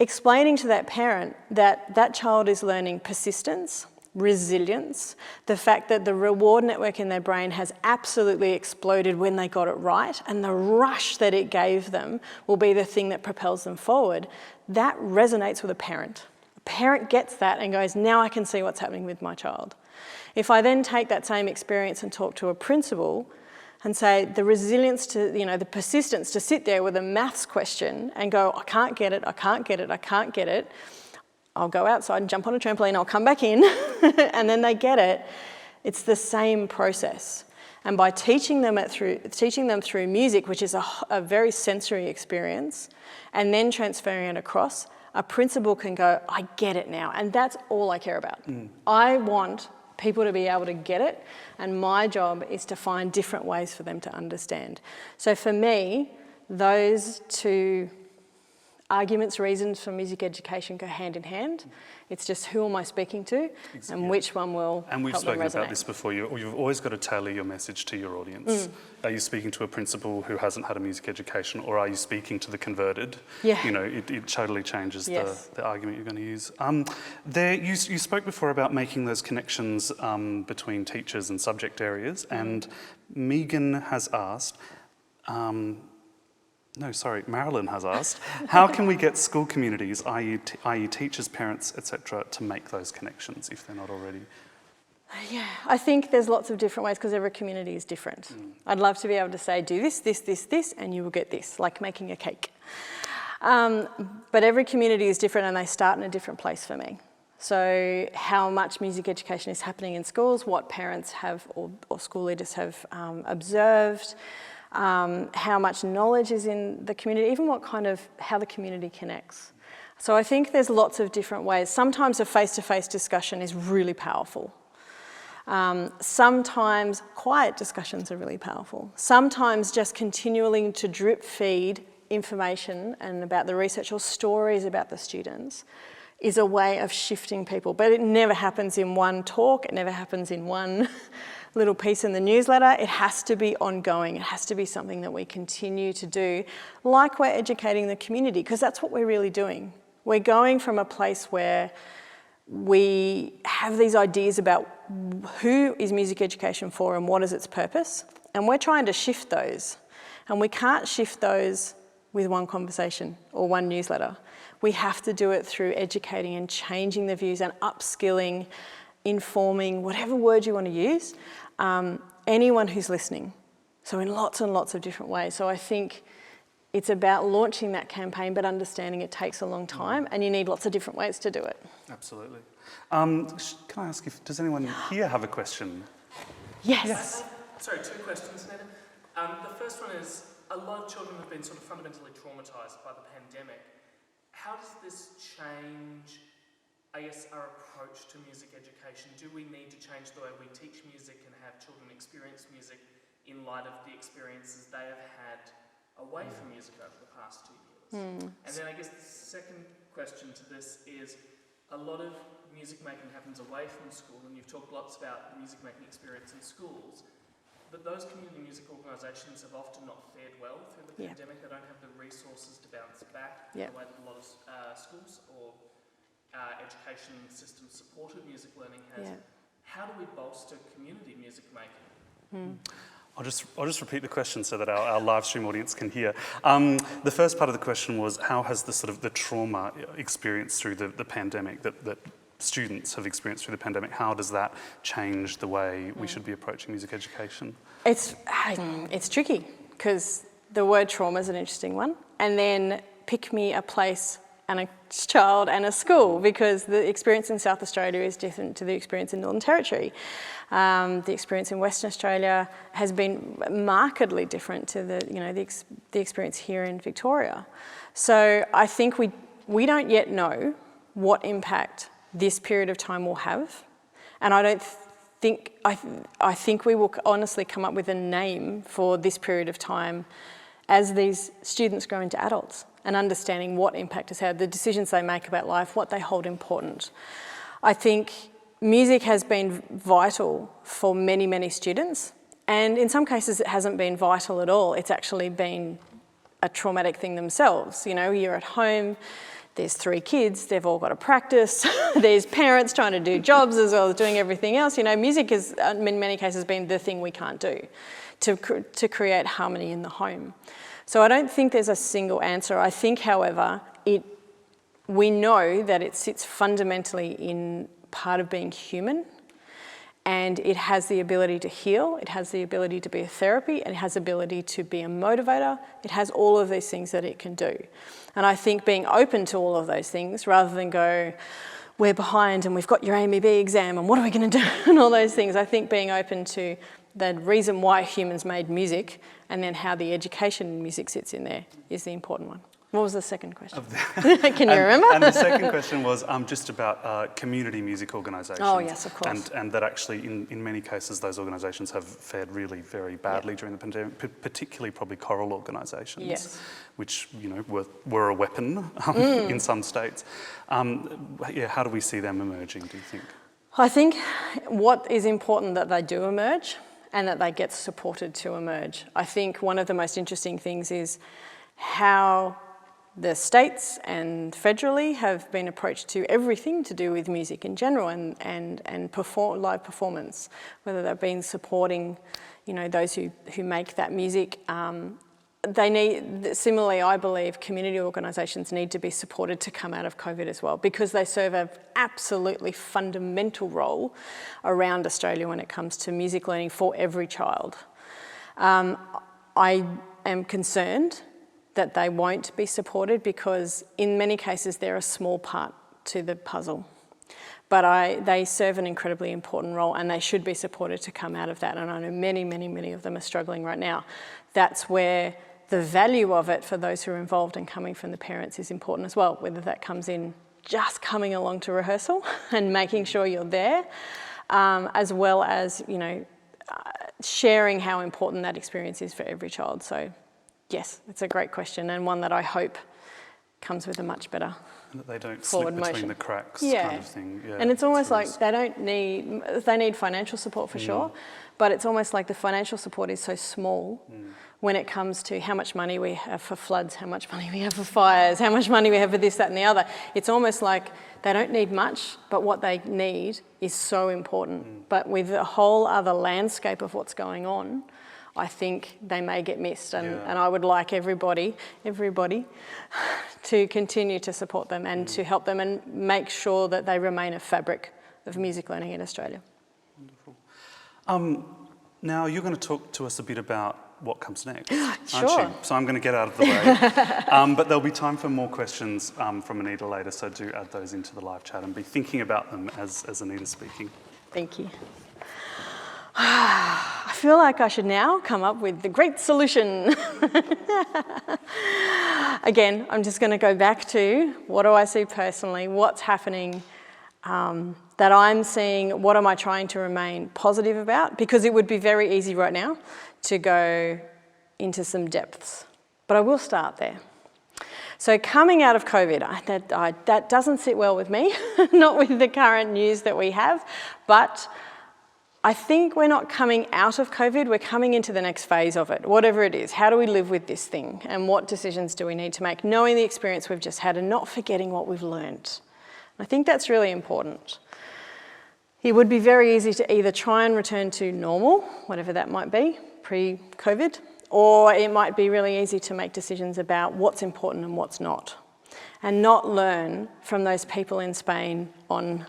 S3: Explaining to that parent that that child is learning persistence, resilience, the fact that the reward network in their brain has absolutely exploded when they got it right, and the rush that it gave them will be the thing that propels them forward, that resonates with a parent. A parent gets that and goes, now I can see what's happening with my child. If I then take that same experience and talk to a principal and say the resilience to, the persistence to sit there with a maths question and go, I can't get it, I can't get it, I can't get it. I'll go outside and jump on a trampoline, I'll come back in, and then they get it. It's the same process. And by teaching them through music, which is a very sensory experience, and then transferring it across, a principal can go, I get it now, and that's all I care about. I want people to be able to get it, and my job is to find different ways for them to understand. So for me, those two arguments, reasons for music education go hand in hand. It's just who am I speaking to and which one will
S2: And we've
S3: help them
S2: spoken
S3: resonate.
S2: about this before. You've always got to tailor your message to your audience. Are you speaking to a principal who hasn't had a music education, or are you speaking to the converted?
S3: Yeah.
S2: You know, it totally changes
S3: Yes.
S2: the argument you're going to use. You spoke before about making those connections between teachers and subject areas, and Megan has asked, Marilyn has asked, how can we get school communities, i.e. teachers, parents, etc., to make those connections if they're not already?
S3: Yeah, I think there's lots of different ways because every community is different. I'd love to be able to say, do this, this, this, this, and you will get this, like making a cake. But every community is different and they start in a different place for me. So how much music education is happening in schools, what parents have or school leaders have observed, how much knowledge is in the community, even how the community connects. So I think there's lots of different ways. Sometimes a face-to-face discussion is really powerful. Sometimes quiet discussions are really powerful. Sometimes just continually to drip feed information and about the research or stories about the students is a way of shifting people. But it never happens in one talk, it never happens in one little piece in the newsletter. It has to be ongoing. It has to be something that we continue to do, like we're educating the community, because that's what we're really doing. We're going from a place where we have these ideas about who is music education for and what is its purpose, and we're trying to shift those. And we can't shift those with one conversation or one newsletter. We have to do it through educating and changing the views and upskilling, informing, whatever word you want to use, anyone who's listening. So in lots and lots of different ways. So I think it's about launching that campaign, but understanding it takes a long time and you need lots of different ways to do it.
S2: Absolutely. Can I ask does anyone here have a question?
S3: Yes.
S4: Sorry, two questions, Netta. The first one is, a lot of children have been sort of fundamentally traumatised by the pandemic. How does this change, I guess, our approach to music education? Do we need to change the way we teach music and have children experience music in light of the experiences they have had away from music over the past 2 years? And then I guess the second question to this is, a lot of music making happens away from school, and you've talked lots about the music making experience in schools, but those community music organisations have often not fared well through the pandemic. They don't have the resources to bounce back the way that a lot of schools or education systems supported music learning has. How do we bolster community music making?
S2: I'll just repeat the question so that our live stream audience can hear. The first part of the question was, how has the trauma experienced through the pandemic that students have experienced through the pandemic, how does that change the way we should be approaching music education?
S3: It's tricky because the word trauma is an interesting one. And then pick me a place and a child and a school, because the experience in South Australia is different to the experience in Northern Territory. The experience in Western Australia has been markedly different to the experience here in Victoria. So I think we don't yet know what impact this period of time will have, and I think we will honestly come up with a name for this period of time as these students grow into adults and understanding what impact has had, the decisions they make about life, what they hold important. I think music has been vital for many, many students, and in some cases it hasn't been vital at all. It's actually been a traumatic thing themselves. You know, you're at home, there's 3 kids, they've all got to practice, there's parents trying to do jobs as well as doing everything else. You know, music has, in many cases, been the thing we can't do to create harmony in the home. So I don't think there's a single answer. I think, however, we know that it sits fundamentally in part of being human, and it has the ability to heal, it has the ability to be a therapy, and it has the ability to be a motivator. It has all of these things that it can do. And I think being open to all of those things, rather than go, we're behind and we've got your AMEB exam and what are we going to do and all those things, I think being open to the reason why humans made music and then how the education in music sits in there is the important one. What was the second question? Can you remember?
S2: And the second question was just about community music organisations.
S3: Oh, yes, of course.
S2: And that actually, in many cases, those organisations have fared really very badly during the pandemic, particularly probably choral organisations,
S3: Yes.
S2: which, you know, were a weapon in some states. How do we see them emerging, do you think?
S3: I think what is important that they do emerge and that they get supported to emerge. I think one of the most interesting things is how the states and federally have been approached to everything to do with music in general and live performance, whether they've been supporting, you know, those who make that music. Similarly, I believe community organisations need to be supported to come out of COVID as well, because they serve an absolutely fundamental role around Australia when it comes to music learning for every child. I am concerned that they won't be supported because in many cases they're a small part to the puzzle. But they serve an incredibly important role and they should be supported to come out of that. And I know many of them are struggling right now. That's where the value of it for those who are involved and coming from the parents is important as well, whether that comes in just coming along to rehearsal and making sure you're there, as well as, you know, sharing how important that experience is for every child. So yes, it's a great question and one that I hope comes with a much better
S2: And that they don't
S3: forward
S2: slip between
S3: motion.
S2: the cracks
S3: Yeah.
S2: kind of thing. Yeah,
S3: and it's almost like
S2: it's
S3: they need financial support for sure, but it's almost like the financial support is so small when it comes to how much money we have for floods, how much money we have for fires, how much money we have for this, that and the other. It's almost like they don't need much, but what they need is so important. But with the whole other landscape of what's going on, I think they may get missed, and I would like everybody to continue to support them and to help them and make sure that they remain a fabric of music learning in Australia.
S2: Wonderful. Now you're going to talk to us a bit about what comes next,
S3: Sure.
S2: aren't you? So I'm going to get out of the way. But there'll be time for more questions from Anita later, so do add those into the live chat and be thinking about them as Anita's speaking.
S3: Thank you. I feel like I should now come up with the great solution. Again, I'm just going to go back to what do I see personally, what's happening that I'm seeing, what am I trying to remain positive about? Because it would be very easy right now to go into some depths, but I will start there. So coming out of COVID, that doesn't sit well with me, not with the current news that we have, but I think we're not coming out of COVID, we're coming into the next phase of it, whatever it is. How do we live with this thing and what decisions do we need to make, knowing the experience we've just had and not forgetting what we've learned. I think that's really important. It would be very easy to either try and return to normal, whatever that might be, pre-COVID, or it might be really easy to make decisions about what's important and what's not, and not learn from those people in Spain on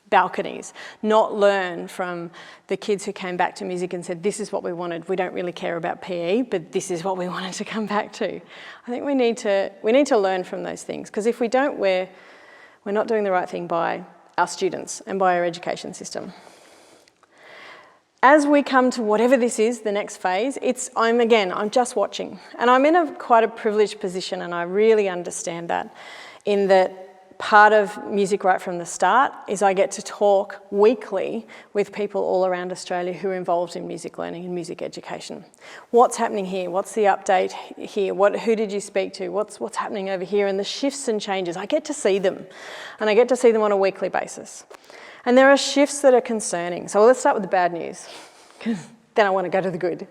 S3: balconies, not learn from the kids who came back to music and said, this is what we wanted. We don't really care about PE, but this is what we wanted to come back to. I think we need to learn from those things, because if we don't, we're not doing the right thing by our students and by our education system. As we come to whatever this is, the next phase, I'm just watching. And I'm in quite a privileged position, and I really understand that, in that part of Music Right from the Start is I get to talk weekly with people all around Australia who are involved in music learning and music education. What's happening here? What's the update here? Who did you speak to? What's happening over here? And the shifts and changes, I get to see them. And I get to see them on a weekly basis. And there are shifts that are concerning. So let's start with the bad news, because then I want to go to the good.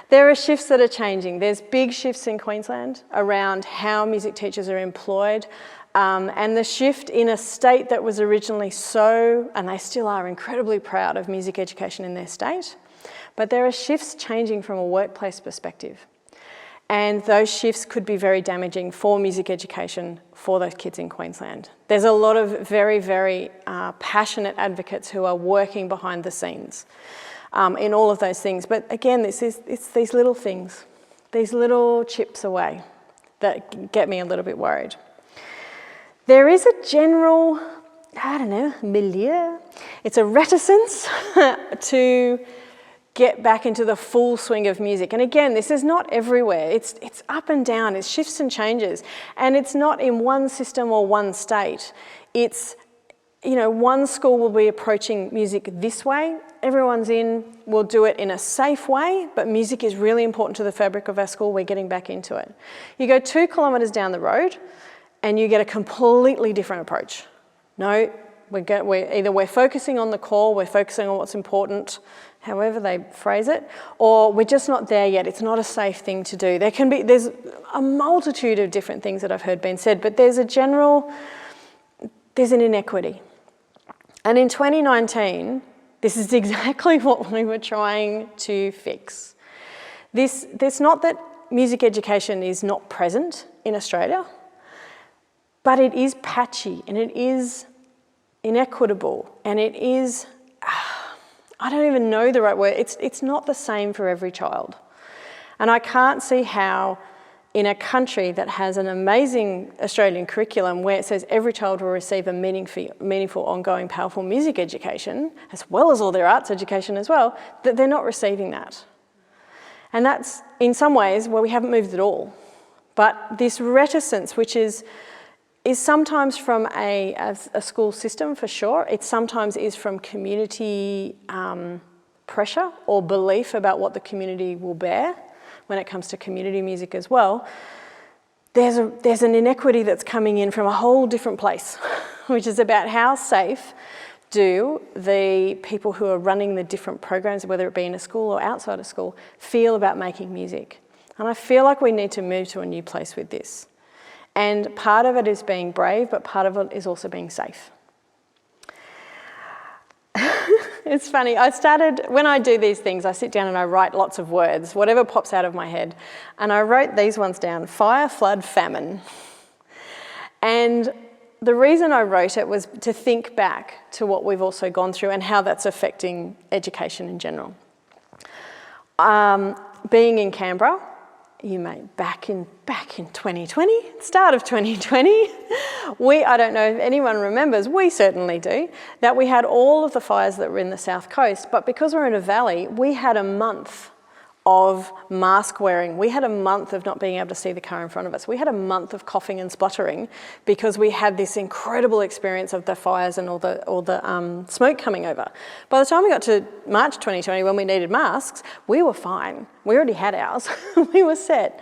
S3: There are shifts that are changing. There's big shifts in Queensland around how music teachers are employed. And the shift in a state that was originally and they still are incredibly proud of music education in their state, but there are shifts changing from a workplace perspective. And those shifts could be very damaging for music education for those kids in Queensland. There's a lot of very, very passionate advocates who are working behind the scenes in all of those things. But again, it's these little things, these little chips away that get me a little bit worried. There is a general, milieu. It's a reticence to get back into the full swing of music. And again, this is not everywhere. It's up and down, it shifts and changes. And it's not in one system or one state. It's, you know, one school will be approaching music this way, everyone's will do it in a safe way, but music is really important to the fabric of our school, we're getting back into it. You go 2 kilometres down the road and you get a completely different approach. No, we're focusing on the core, we're focusing on what's important, however they phrase it, or we're just not there yet, it's not a safe thing to do. There's a multitude of different things that I've heard being said, but there's an inequity. And in 2019, this is exactly what we were trying to fix. It's not that music education is not present in Australia, but it is patchy and it is inequitable and it is, I don't even know the right word, it's not the same for every child. And I can't see how in a country that has an amazing Australian curriculum where it says every child will receive a meaningful, ongoing, powerful music education, as well as all their arts education as well, that they're not receiving that. And that's, in some ways, where we haven't moved at all. But this reticence, which is sometimes from a school system for sure, it sometimes is from community pressure or belief about what the community will bear when it comes to community music as well. There's an inequity that's coming in from a whole different place, which is about how safe do the people who are running the different programs, whether it be in a school or outside of school, feel about making music. And I feel like we need to move to a new place with this. And part of it is being brave, but part of it is also being safe. It's funny, when I do these things, I sit down and I write lots of words, whatever pops out of my head. And I wrote these ones down: fire, flood, famine. And the reason I wrote it was to think back to what we've also gone through and how that's affecting education in general. Being in Canberra, back in 2020, start of 2020, I don't know if anyone remembers, we certainly do, that we had all of the fires that were in the south coast, but because we're in a valley, we had a month of mask wearing. We had a month of not being able to see the car in front of us. We had a month of coughing and spluttering because we had this incredible experience of the fires and all the smoke coming over. By the time we got to March 2020, when we needed masks, we were fine. We already had ours. We were set.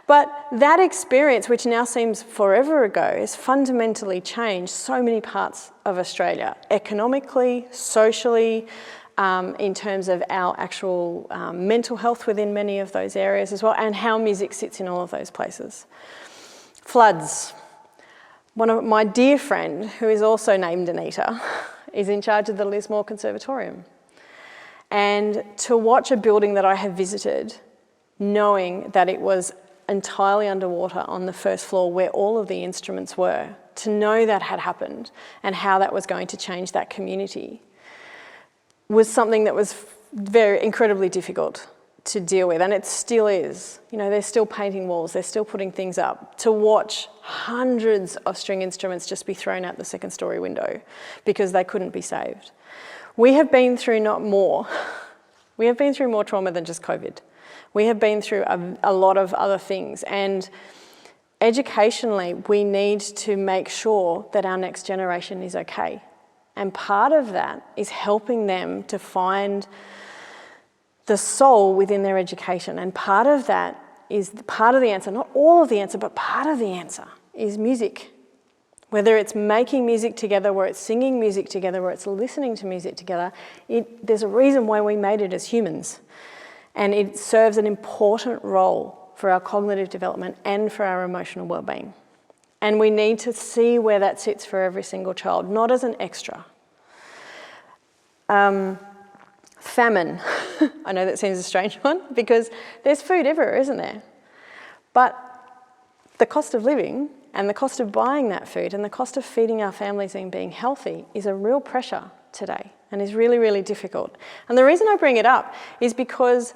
S3: But that experience, which now seems forever ago, has fundamentally changed so many parts of Australia, economically, socially, in terms of our actual mental health within many of those areas as well, and how music sits in all of those places. Floods. One of my dear friend, who is also named Anita, is in charge of the Lismore Conservatorium. And to watch a building that I have visited, knowing that it was entirely underwater on the first floor where all of the instruments were, to know that had happened and how that was going to change that community, was something that was very incredibly difficult to deal with, and it still is. You know, they're still painting walls, they're still putting things up. To watch hundreds of string instruments just be thrown out the second story window because they couldn't be saved. We have been through we have been through more trauma than just COVID. We have been through a lot of other things, and educationally, we need to make sure that our next generation is okay. And part of that is helping them to find the soul within their education. And part of that is part of the answer, not all of the answer, but part of the answer is music. Whether it's making music together, where it's singing music together, where it's listening to music together, there's a reason why we made it as humans. And it serves an important role for our cognitive development and for our emotional well-being. And we need to see where that sits for every single child, not as an extra. Famine. I know that seems a strange one because there's food everywhere, isn't there? But the cost of living and the cost of buying that food and the cost of feeding our families and being healthy is a real pressure today and is really, really difficult. And the reason I bring it up is because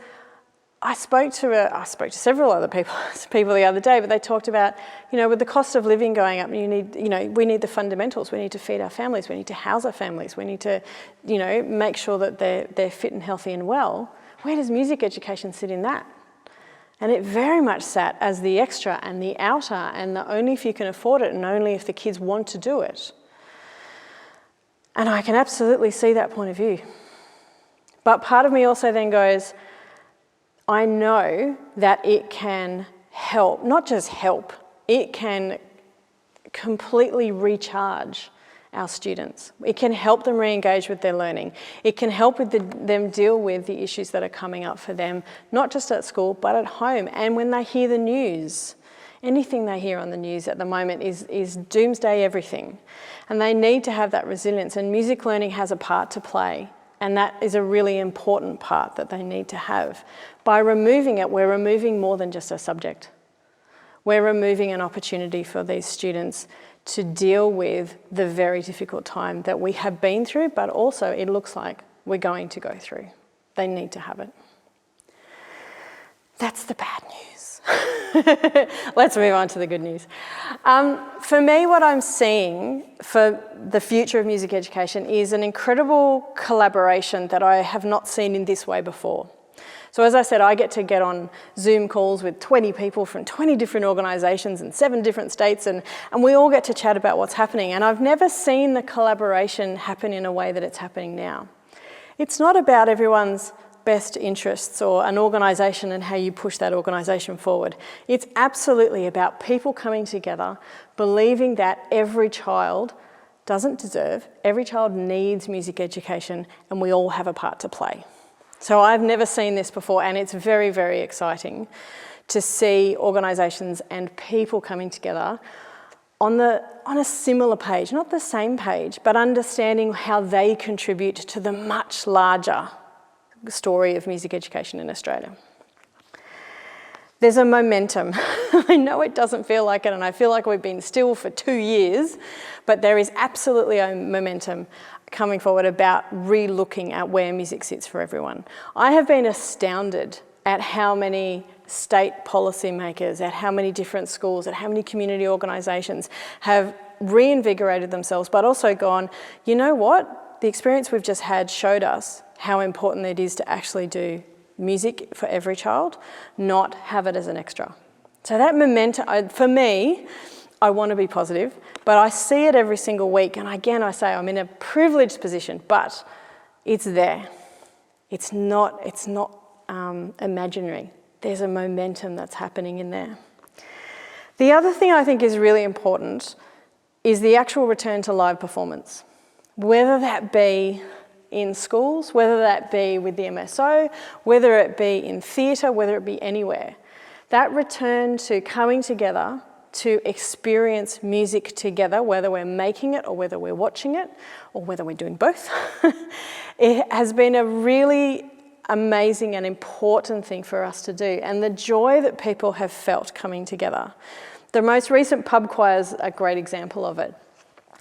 S3: I spoke to several other people the other day, but they talked about, with the cost of living going up, we need the fundamentals. We need to feed our families. We need to house our families. We need to, make sure that they're fit and healthy and well. Where does music education sit in that? And it very much sat as the extra and the outer and the only if you can afford it and only if the kids want to do it. And I can absolutely see that point of view. But part of me also then goes, I know that it can help, not just help, it can completely recharge our students. It can help them re-engage with their learning. It can help with them deal with the issues that are coming up for them, not just at school, but at home. And when they hear the news, anything they hear on the news at the moment is doomsday everything. And they need to have that resilience, and music learning has a part to play. And that is a really important part that they need to have. By removing it, we're removing more than just a subject. We're removing an opportunity for these students to deal with the very difficult time that we have been through, but also it looks like we're going to go through. They need to have it. That's the bad news. Let's move on to the good news. For me, what I'm seeing for the future of music education is an incredible collaboration that I have not seen in this way before. So as I said, I get on Zoom calls with 20 people from 20 different organisations in 7 different states, and we all get to chat about what's happening. And I've never seen the collaboration happen in a way that it's happening now. It's not about everyone's best interests or an organisation and how you push that organisation forward. It's absolutely about people coming together, believing that every child doesn't deserve, every child needs music education, and we all have a part to play. So I've never seen this before, and it's very, very exciting to see organisations and people coming together on a similar page, not the same page, but understanding how they contribute to the much larger story of music education in Australia. There's a momentum. I know it doesn't feel like it, and I feel like we've been still for 2 years, but there is absolutely a momentum coming forward about re-looking at where music sits for everyone. I have been astounded at how many state policymakers, at how many different schools, at how many community organisations have reinvigorated themselves, but also gone, you know what? The experience we've just had showed us how important it is to actually do music for every child, not have it as an extra. So that momentum, for me, I want to be positive, but I see it every single week. And again, I say I'm in a privileged position, but it's there. It's not imaginary. There's a momentum that's happening in there. The other thing I think is really important is the actual return to live performance, whether that be in schools, whether that be with the MSO, whether it be in theatre, whether it be anywhere. That return to coming together to experience music together, whether we're making it or whether we're watching it or whether we're doing both, it has been a really amazing and important thing for us to do. And the joy that people have felt coming together. The most recent pub choir is a great example of it.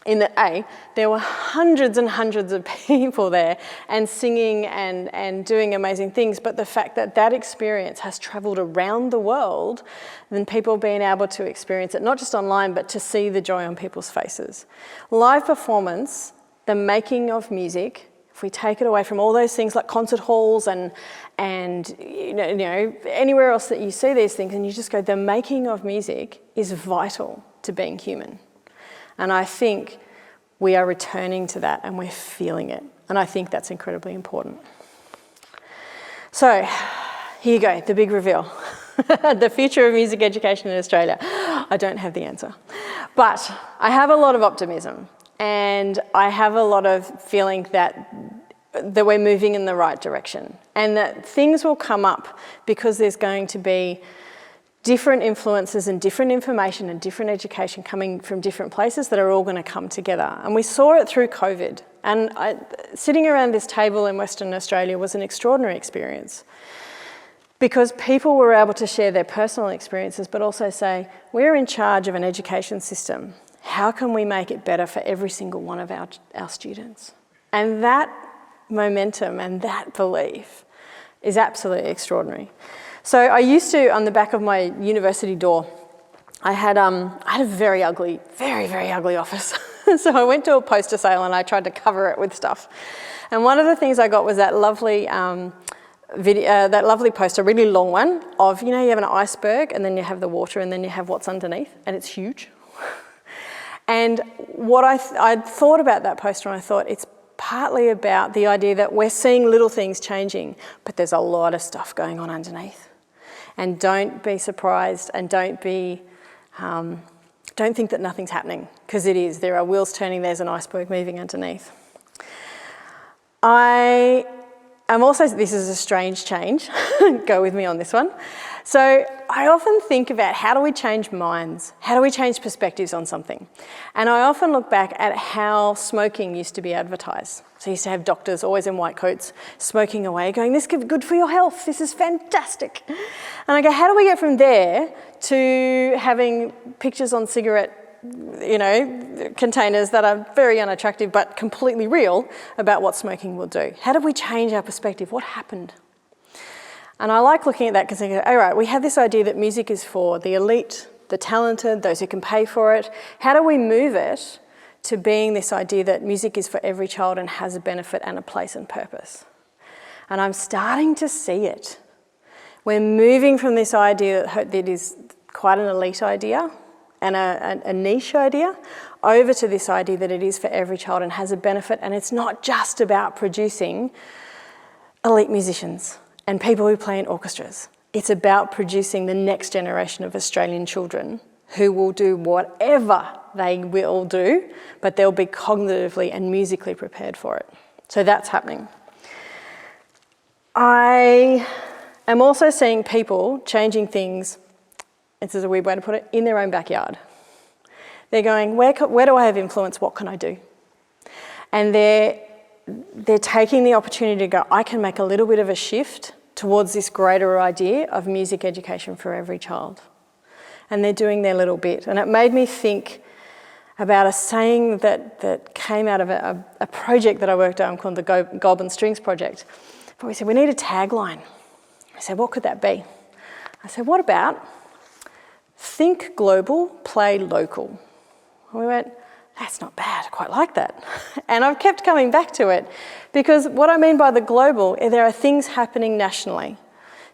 S3: In that, there were hundreds and hundreds of people there and singing and doing amazing things, but the fact that that experience has travelled around the world, then people being able to experience it, not just online, but to see the joy on people's faces. Live performance, the making of music, if we take it away from all those things like concert halls and anywhere else that you see these things, and you just go, the making of music is vital to being human. And I think we are returning to that and we're feeling it. And I think that's incredibly important. So here you go, the big reveal. The future of music education in Australia. I don't have the answer. But I have a lot of optimism and I have a lot of feeling that we're moving in the right direction and that things will come up because there's going to be different influences and different information and different education coming from different places that are all going to come together. And we saw it through COVID. And sitting around this table in Western Australia was an extraordinary experience because people were able to share their personal experiences, but also say, we're in charge of an education system. How can we make it better for every single one of our students? And that momentum and that belief is absolutely extraordinary. So I used to, on the back of my university door, I had a very ugly, very, very ugly office. So I went to a poster sale and I tried to cover it with stuff. And one of the things I got was that lovely poster, a really long one, of, you know, you have an iceberg and then you have the water and then you have what's underneath, and it's huge. And what I thought about that poster, and I thought it's partly about the idea that we're seeing little things changing, but there's a lot of stuff going on underneath. And don't be surprised, and don't think that nothing's happening, because it is. There are wheels turning, there's an iceberg moving underneath. I'm also, this is a strange change, go with me on this one. So I often think about, how do we change minds? How do we change perspectives on something? And I often look back at how smoking used to be advertised. So you used to have doctors, always in white coats, smoking away, going, this is good for your health, this is fantastic. And I go, how do we get from there to having pictures on cigarette, you know, containers that are very unattractive but completely real about what smoking will do? How did we change our perspective? What happened? And I like looking at that because I go, all right, we have this idea that music is for the elite, the talented, those who can pay for it. How do we move it to being this idea that music is for every child and has a benefit and a place and purpose? And I'm starting to see it. We're moving from this idea that is quite an elite idea and a niche idea, over to this idea that it is for every child and has a benefit, and it's not just about producing elite musicians and people who play in orchestras. It's about producing the next generation of Australian children who will do whatever they will do, but they'll be cognitively and musically prepared for it. So that's happening. I am also seeing people changing things, this is a weird way to put it, in their own backyard. They're going, where do I have influence? What can I do? And they're taking the opportunity to go, I can make a little bit of a shift towards this greater idea of music education for every child. And they're doing their little bit. And it made me think about a saying that came out of a project that I worked on called the Goblin Strings Project. But we said, we need a tagline. I said, what could that be? I said, what about think global, play local? And we went, that's not bad, I quite like that. And I've kept coming back to it, because what I mean by the global, there are things happening nationally.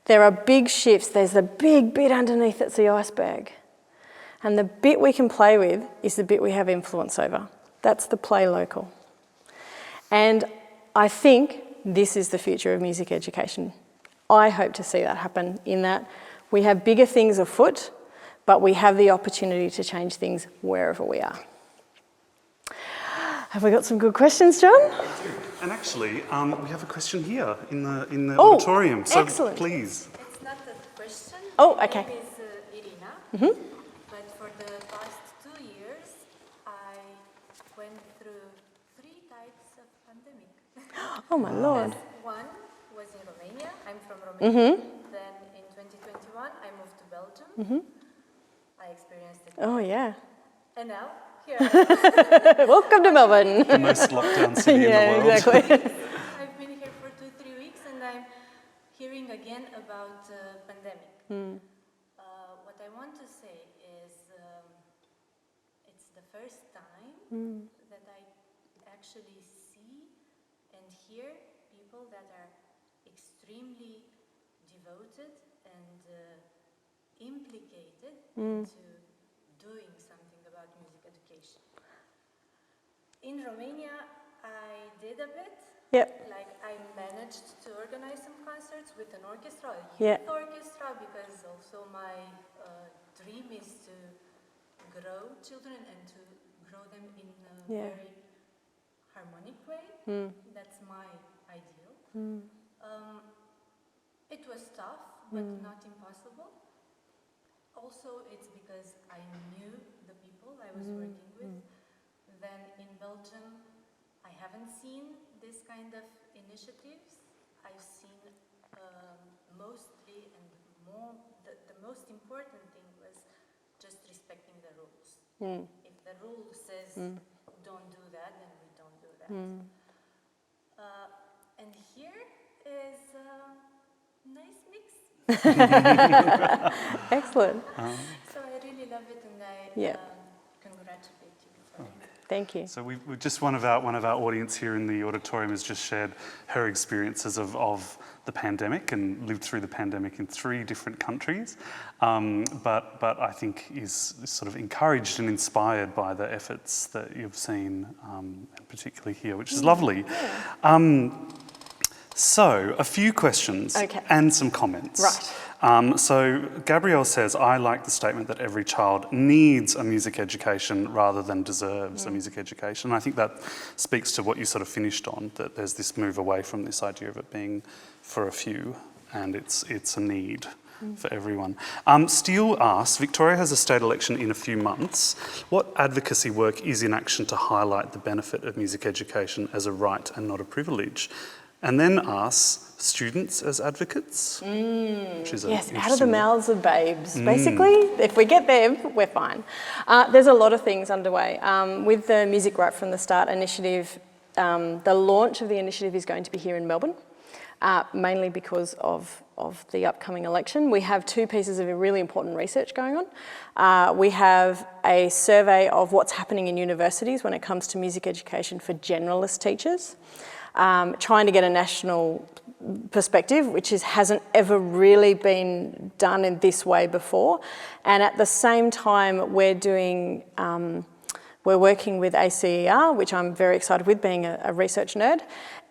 S3: There are big shifts, there's the big bit underneath that's the iceberg. And the bit we can play with is the bit we have influence over. That's the play local. And I think this is the future of music education. I hope to see that happen, in that we have bigger things afoot, but we have the opportunity to change things wherever we are. Have we got some good questions, John?
S2: And actually, we have a question here in the auditorium. So
S3: excellent.
S2: Please.
S5: It's not a question.
S3: Oh, okay.
S5: My name is Irina.
S3: Mm-hmm.
S5: But for the past 2 years, I went through 3 types of pandemic.
S3: Oh my Lord.
S5: One was in Romania. I'm from Romania.
S3: Mm-hmm.
S5: Then in 2021, I moved to Belgium.
S3: Mm-hmm.
S5: I experienced it.
S3: Oh yeah.
S5: And now, here I am.
S3: Welcome to Melbourne.
S2: The most lockdown city in the world.
S3: Yeah, exactly.
S5: I've been here for 2-3 weeks, and I'm hearing again about pandemic. What I want to say is it's the first time that I actually see and hear people that are extremely devoted and implicated into doing something about music education. In Romania, I did a bit.
S3: Yep.
S5: Like, I managed to organize some concerts with an orchestra, a
S3: Yeah.
S5: youth orchestra, because also my dream is to grow children and to grow them in a very harmonic way. That's my ideal. It was tough, but not impossible. Also, it's because I knew the people I was working with. Then in Belgium, I haven't seen this kind of initiatives. I've seen mostly and more, the most important thing was just respecting the rules. If the rule says don't do that, then we don't do that. And here is a nice mix.
S3: Excellent.
S5: So I really love it, and I
S3: Yeah.
S5: congratulate you for it.
S3: Thank you.
S2: So we've just one of our audience here in the auditorium has just shared her experiences of the pandemic and lived through the pandemic in 3 different countries, but I think is sort of encouraged and inspired by the efforts that you've seen, and particularly here, which is lovely. So, a few questions and some comments.
S3: Right.
S2: So, Gabrielle says, I like the statement that every child needs a music education rather than deserves a music education. And I think that speaks to what you sort of finished on, that there's this move away from this idea of it being for a few, and it's a need for everyone. Steele asks, Victoria has a state election in a few months. What advocacy work is in action to highlight the benefit of music education as a right and not a privilege? And then asks, students as advocates? Which is
S3: yes, out of the mouths of babes. Basically, if we get there, we're fine. There's a lot of things underway. With the Music Right from the Start initiative, the launch of the initiative is going to be here in Melbourne, mainly because of the upcoming election. We have 2 pieces of really important research going on. We have a survey of what's happening in universities when it comes to music education for generalist teachers. Trying to get a national perspective, which hasn't ever really been done in this way before. And at the same time, we're working with ACER, which I'm very excited with, being a research nerd,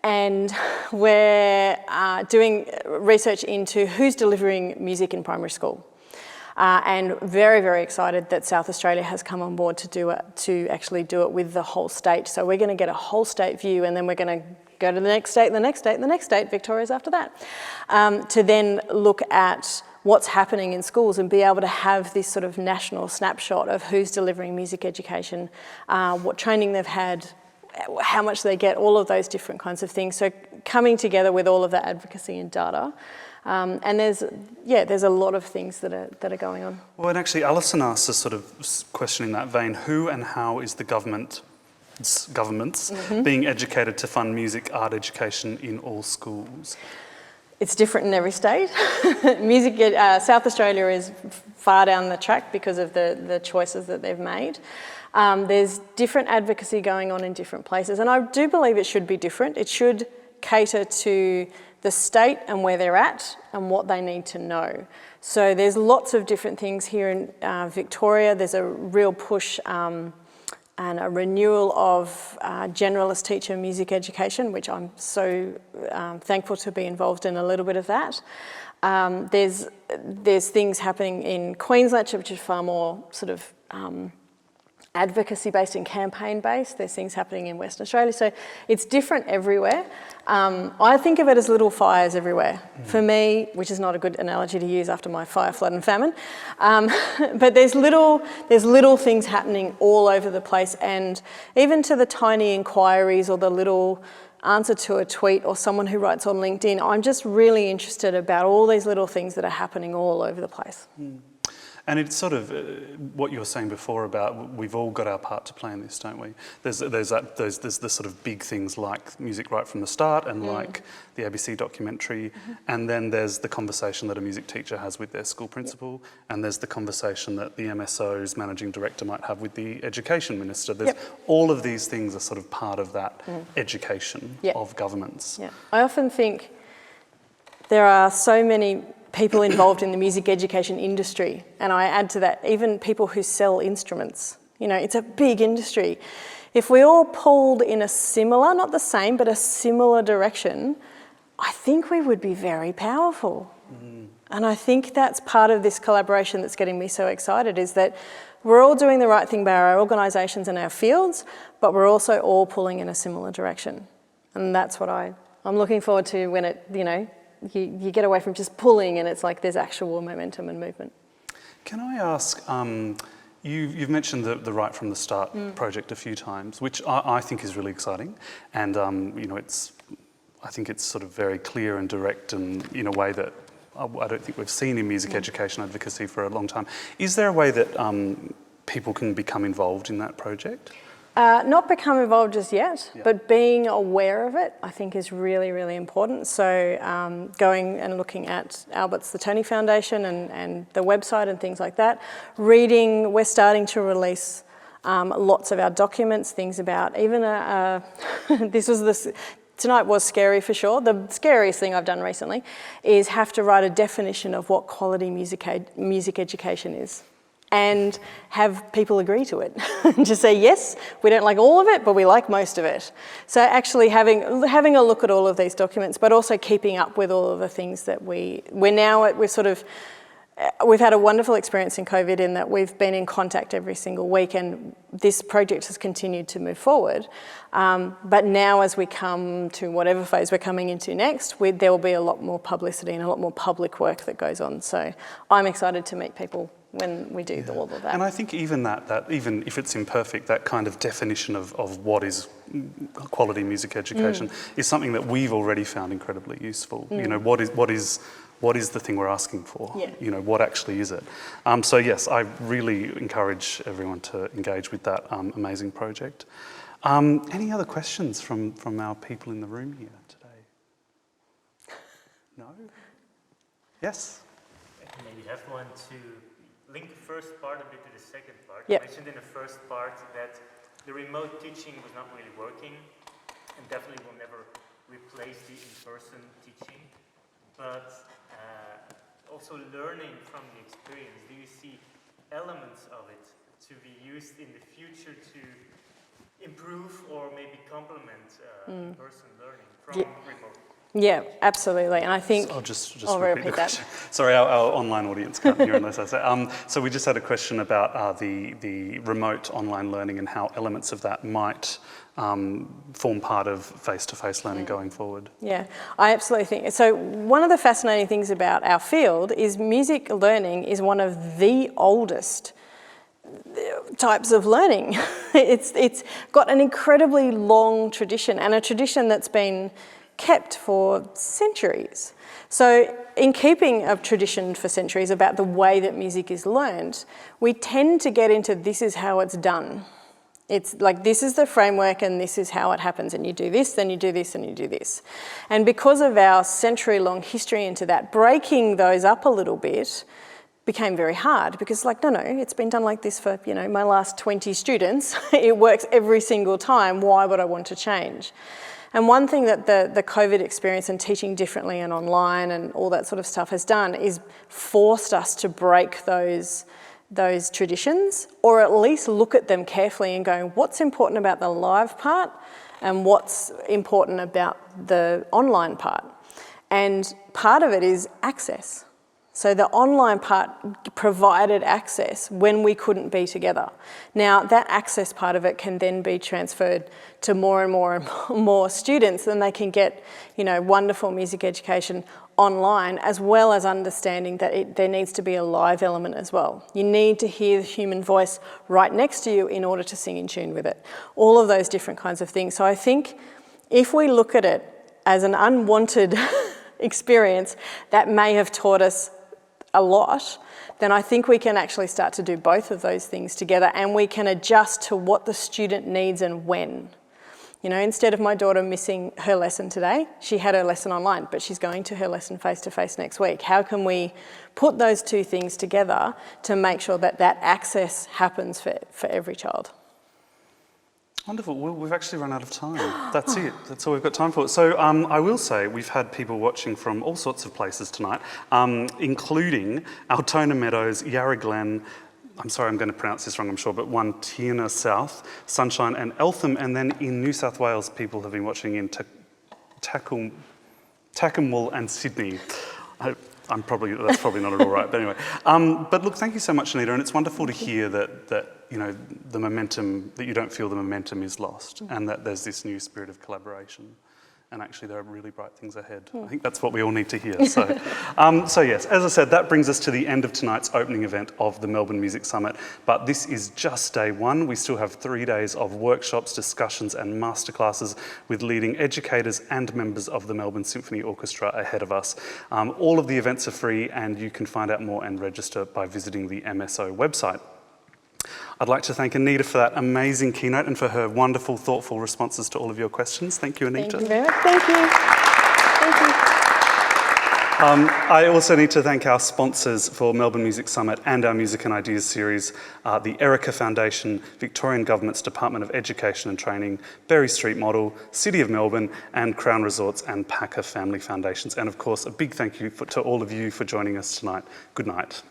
S3: and we're doing research into who's delivering music in primary school. And very, very excited that South Australia has come on board to actually do it with the whole state. So we're going to get a whole state view, and then we're going to go to the next state, and the next state, and the next state, Victoria's after that, to then look at what's happening in schools and be able to have this sort of national snapshot of who's delivering music education, what training they've had, how much they get, all of those different kinds of things. So coming together with all of that advocacy and data. And there's a lot of things that are going on.
S2: Well, and actually Alison asked a sort of question in that vein, who and how is the governments being educated to fund music art education in all schools?
S3: It's different in every state. South Australia is far down the track because of the choices that they've made. There's different advocacy going on in different places, and I do believe it should be different. It should cater to the state and where they're at and what they need to know. So there's lots of different things here in Victoria. There's a real push and a renewal of generalist teacher music education, which I'm so thankful to be involved in a little bit of that. There's things happening in Queensland, which is far more sort of advocacy-based and campaign-based. There's things happening in Western Australia. So it's different everywhere. I think of it as little fires everywhere. For me, which is not a good analogy to use after my fire, flood and famine, but there's little things happening all over the place, and even to the tiny inquiries or the little answer to a tweet or someone who writes on LinkedIn, I'm just really interested about all these little things that are happening all over the place.
S2: And it's sort of what you were saying before about we've all got our part to play in this, don't we? There's the sort of big things like Music Right from the Start and like the ABC documentary, and then there's the conversation that a music teacher has with their school principal, and there's the conversation that the MSO's managing director might have with the education minister. There's all of these things are sort of part of that education of governments. Yeah.
S3: I often think there are so many people involved in the music education industry, and I add to that even people who sell instruments. You know, it's a big industry. If we all pulled in a similar, not the same, but a similar direction, I think we would be very powerful. And I think that's part of this collaboration that's getting me so excited, is that we're all doing the right thing by our organisations and our fields, but we're also all pulling in a similar direction. And that's what I'm looking forward to when it, you get away from just pulling and it's like there's actual momentum and movement.
S2: Can I ask, you've mentioned the Right from the Start project a few times, which I think is really exciting, and I think it's sort of very clear and direct and in a way that I don't think we've seen in music education advocacy for a long time. Is there a way that people can become involved in that project?
S3: Not become involved just yet,
S2: Yeah.
S3: but being aware of it, I think, is really, really important. So going and looking at Albert's The Tony Foundation and the website and things like that. Reading, we're starting to release lots of our documents, things about even tonight was scary for sure. The scariest thing I've done recently is have to write a definition of what quality music education is, and have people agree to it. Just say, yes, we don't like all of it, but we like most of it. So actually having a look at all of these documents, but also keeping up with all of the things that we've had a wonderful experience in COVID in that we've been in contact every single week, and this project has continued to move forward. But now as we come to whatever phase we're coming into next, there will be a lot more publicity and a lot more public work that goes on. So I'm excited to meet people when we do all of that.
S2: And I think even that even if it's imperfect, that kind of definition of what is quality music education is something that we've already found incredibly useful. You know, what is the thing we're asking for?
S3: Yeah.
S2: You know, what actually is it? So yes, I really encourage everyone to engage with that amazing project. Any other questions from our people in the room here today? No? Yes?
S6: Maybe have one to link the first part a bit to the second part.
S3: Yep.
S6: You mentioned in the first part that the remote teaching was not really working and definitely will never replace the in-person teaching. But also learning from the experience, do you see elements of it to be used in the future to improve or maybe complement in-person learning from remote?
S3: Yeah, absolutely. And I think
S2: I'll just
S3: I'll
S2: repeat the
S3: that.
S2: question. Sorry, our online audience can't hear unless I say. So we just had a question about the remote online learning and how elements of that might form part of face-to-face learning going forward.
S3: Yeah, I absolutely think so. One of the fascinating things about our field is music learning is one of the oldest types of learning. It's got an incredibly long tradition, and a tradition that's been kept for centuries. So in keeping a tradition for centuries about the way that music is learned, we tend to get into this is how it's done. It's like this is the framework and this is how it happens, and you do this, then you do this, and you do this. And because of our century-long history into that, breaking those up a little bit became very hard because no, it's been done like this for, my last 20 students. It works every single time. Why would I want to change? And one thing that the COVID experience and teaching differently and online and all that sort of stuff has done is forced us to break those traditions, or at least look at them carefully and go, what's important about the live part and what's important about the online part? And part of it is access. So the online part provided access when we couldn't be together. Now that access part of it can then be transferred to more and more and more students, and they can get, wonderful music education online, as well as understanding that there needs to be a live element as well. You need to hear the human voice right next to you in order to sing in tune with it. All of those different kinds of things. So I think if we look at it as an unwanted experience that may have taught us a lot, then I think we can actually start to do both of those things together, and we can adjust to what the student needs and when. Instead of my daughter missing her lesson today, she had her lesson online, but she's going to her lesson face-to-face next week. How can we put those two things together to make sure that access happens for every child?
S2: Wonderful. Well, we've actually run out of time. That's it. That's all we've got time for. So I will say we've had people watching from all sorts of places tonight, including Altona Meadows, Yarra Glen, I'm sorry, I'm going to pronounce this wrong, I'm sure, but Tiana South, Sunshine and Eltham, and then in New South Wales, people have been watching in Tackamwell and Sydney. That's probably not at all right, but anyway. But look, thank you so much, Anita, and it's wonderful to hear that the momentum, that you don't feel the momentum is lost, and that there's this new spirit of collaboration. And actually there are really bright things ahead. I think that's what we all need to hear. So, yes, as I said, that brings us to the end of tonight's opening event of the Melbourne Music Summit. But this is just day one. We still have 3 days of workshops, discussions and masterclasses with leading educators and members of the Melbourne Symphony Orchestra ahead of us. All of the events are free, and you can find out more and register by visiting the MSO website. I'd like to thank Anita for that amazing keynote and for her wonderful, thoughtful responses to all of your questions. Thank you, Anita.
S3: Thank you very much. Thank you. Thank you.
S2: I also need to thank our sponsors for Melbourne Music Summit and our Music and Ideas series, the Erica Foundation, Victorian Government's Department of Education and Training, Berry Street Model, City of Melbourne, and Crown Resorts and Packer Family Foundations. And of course, a big thank you to all of you for joining us tonight. Good night.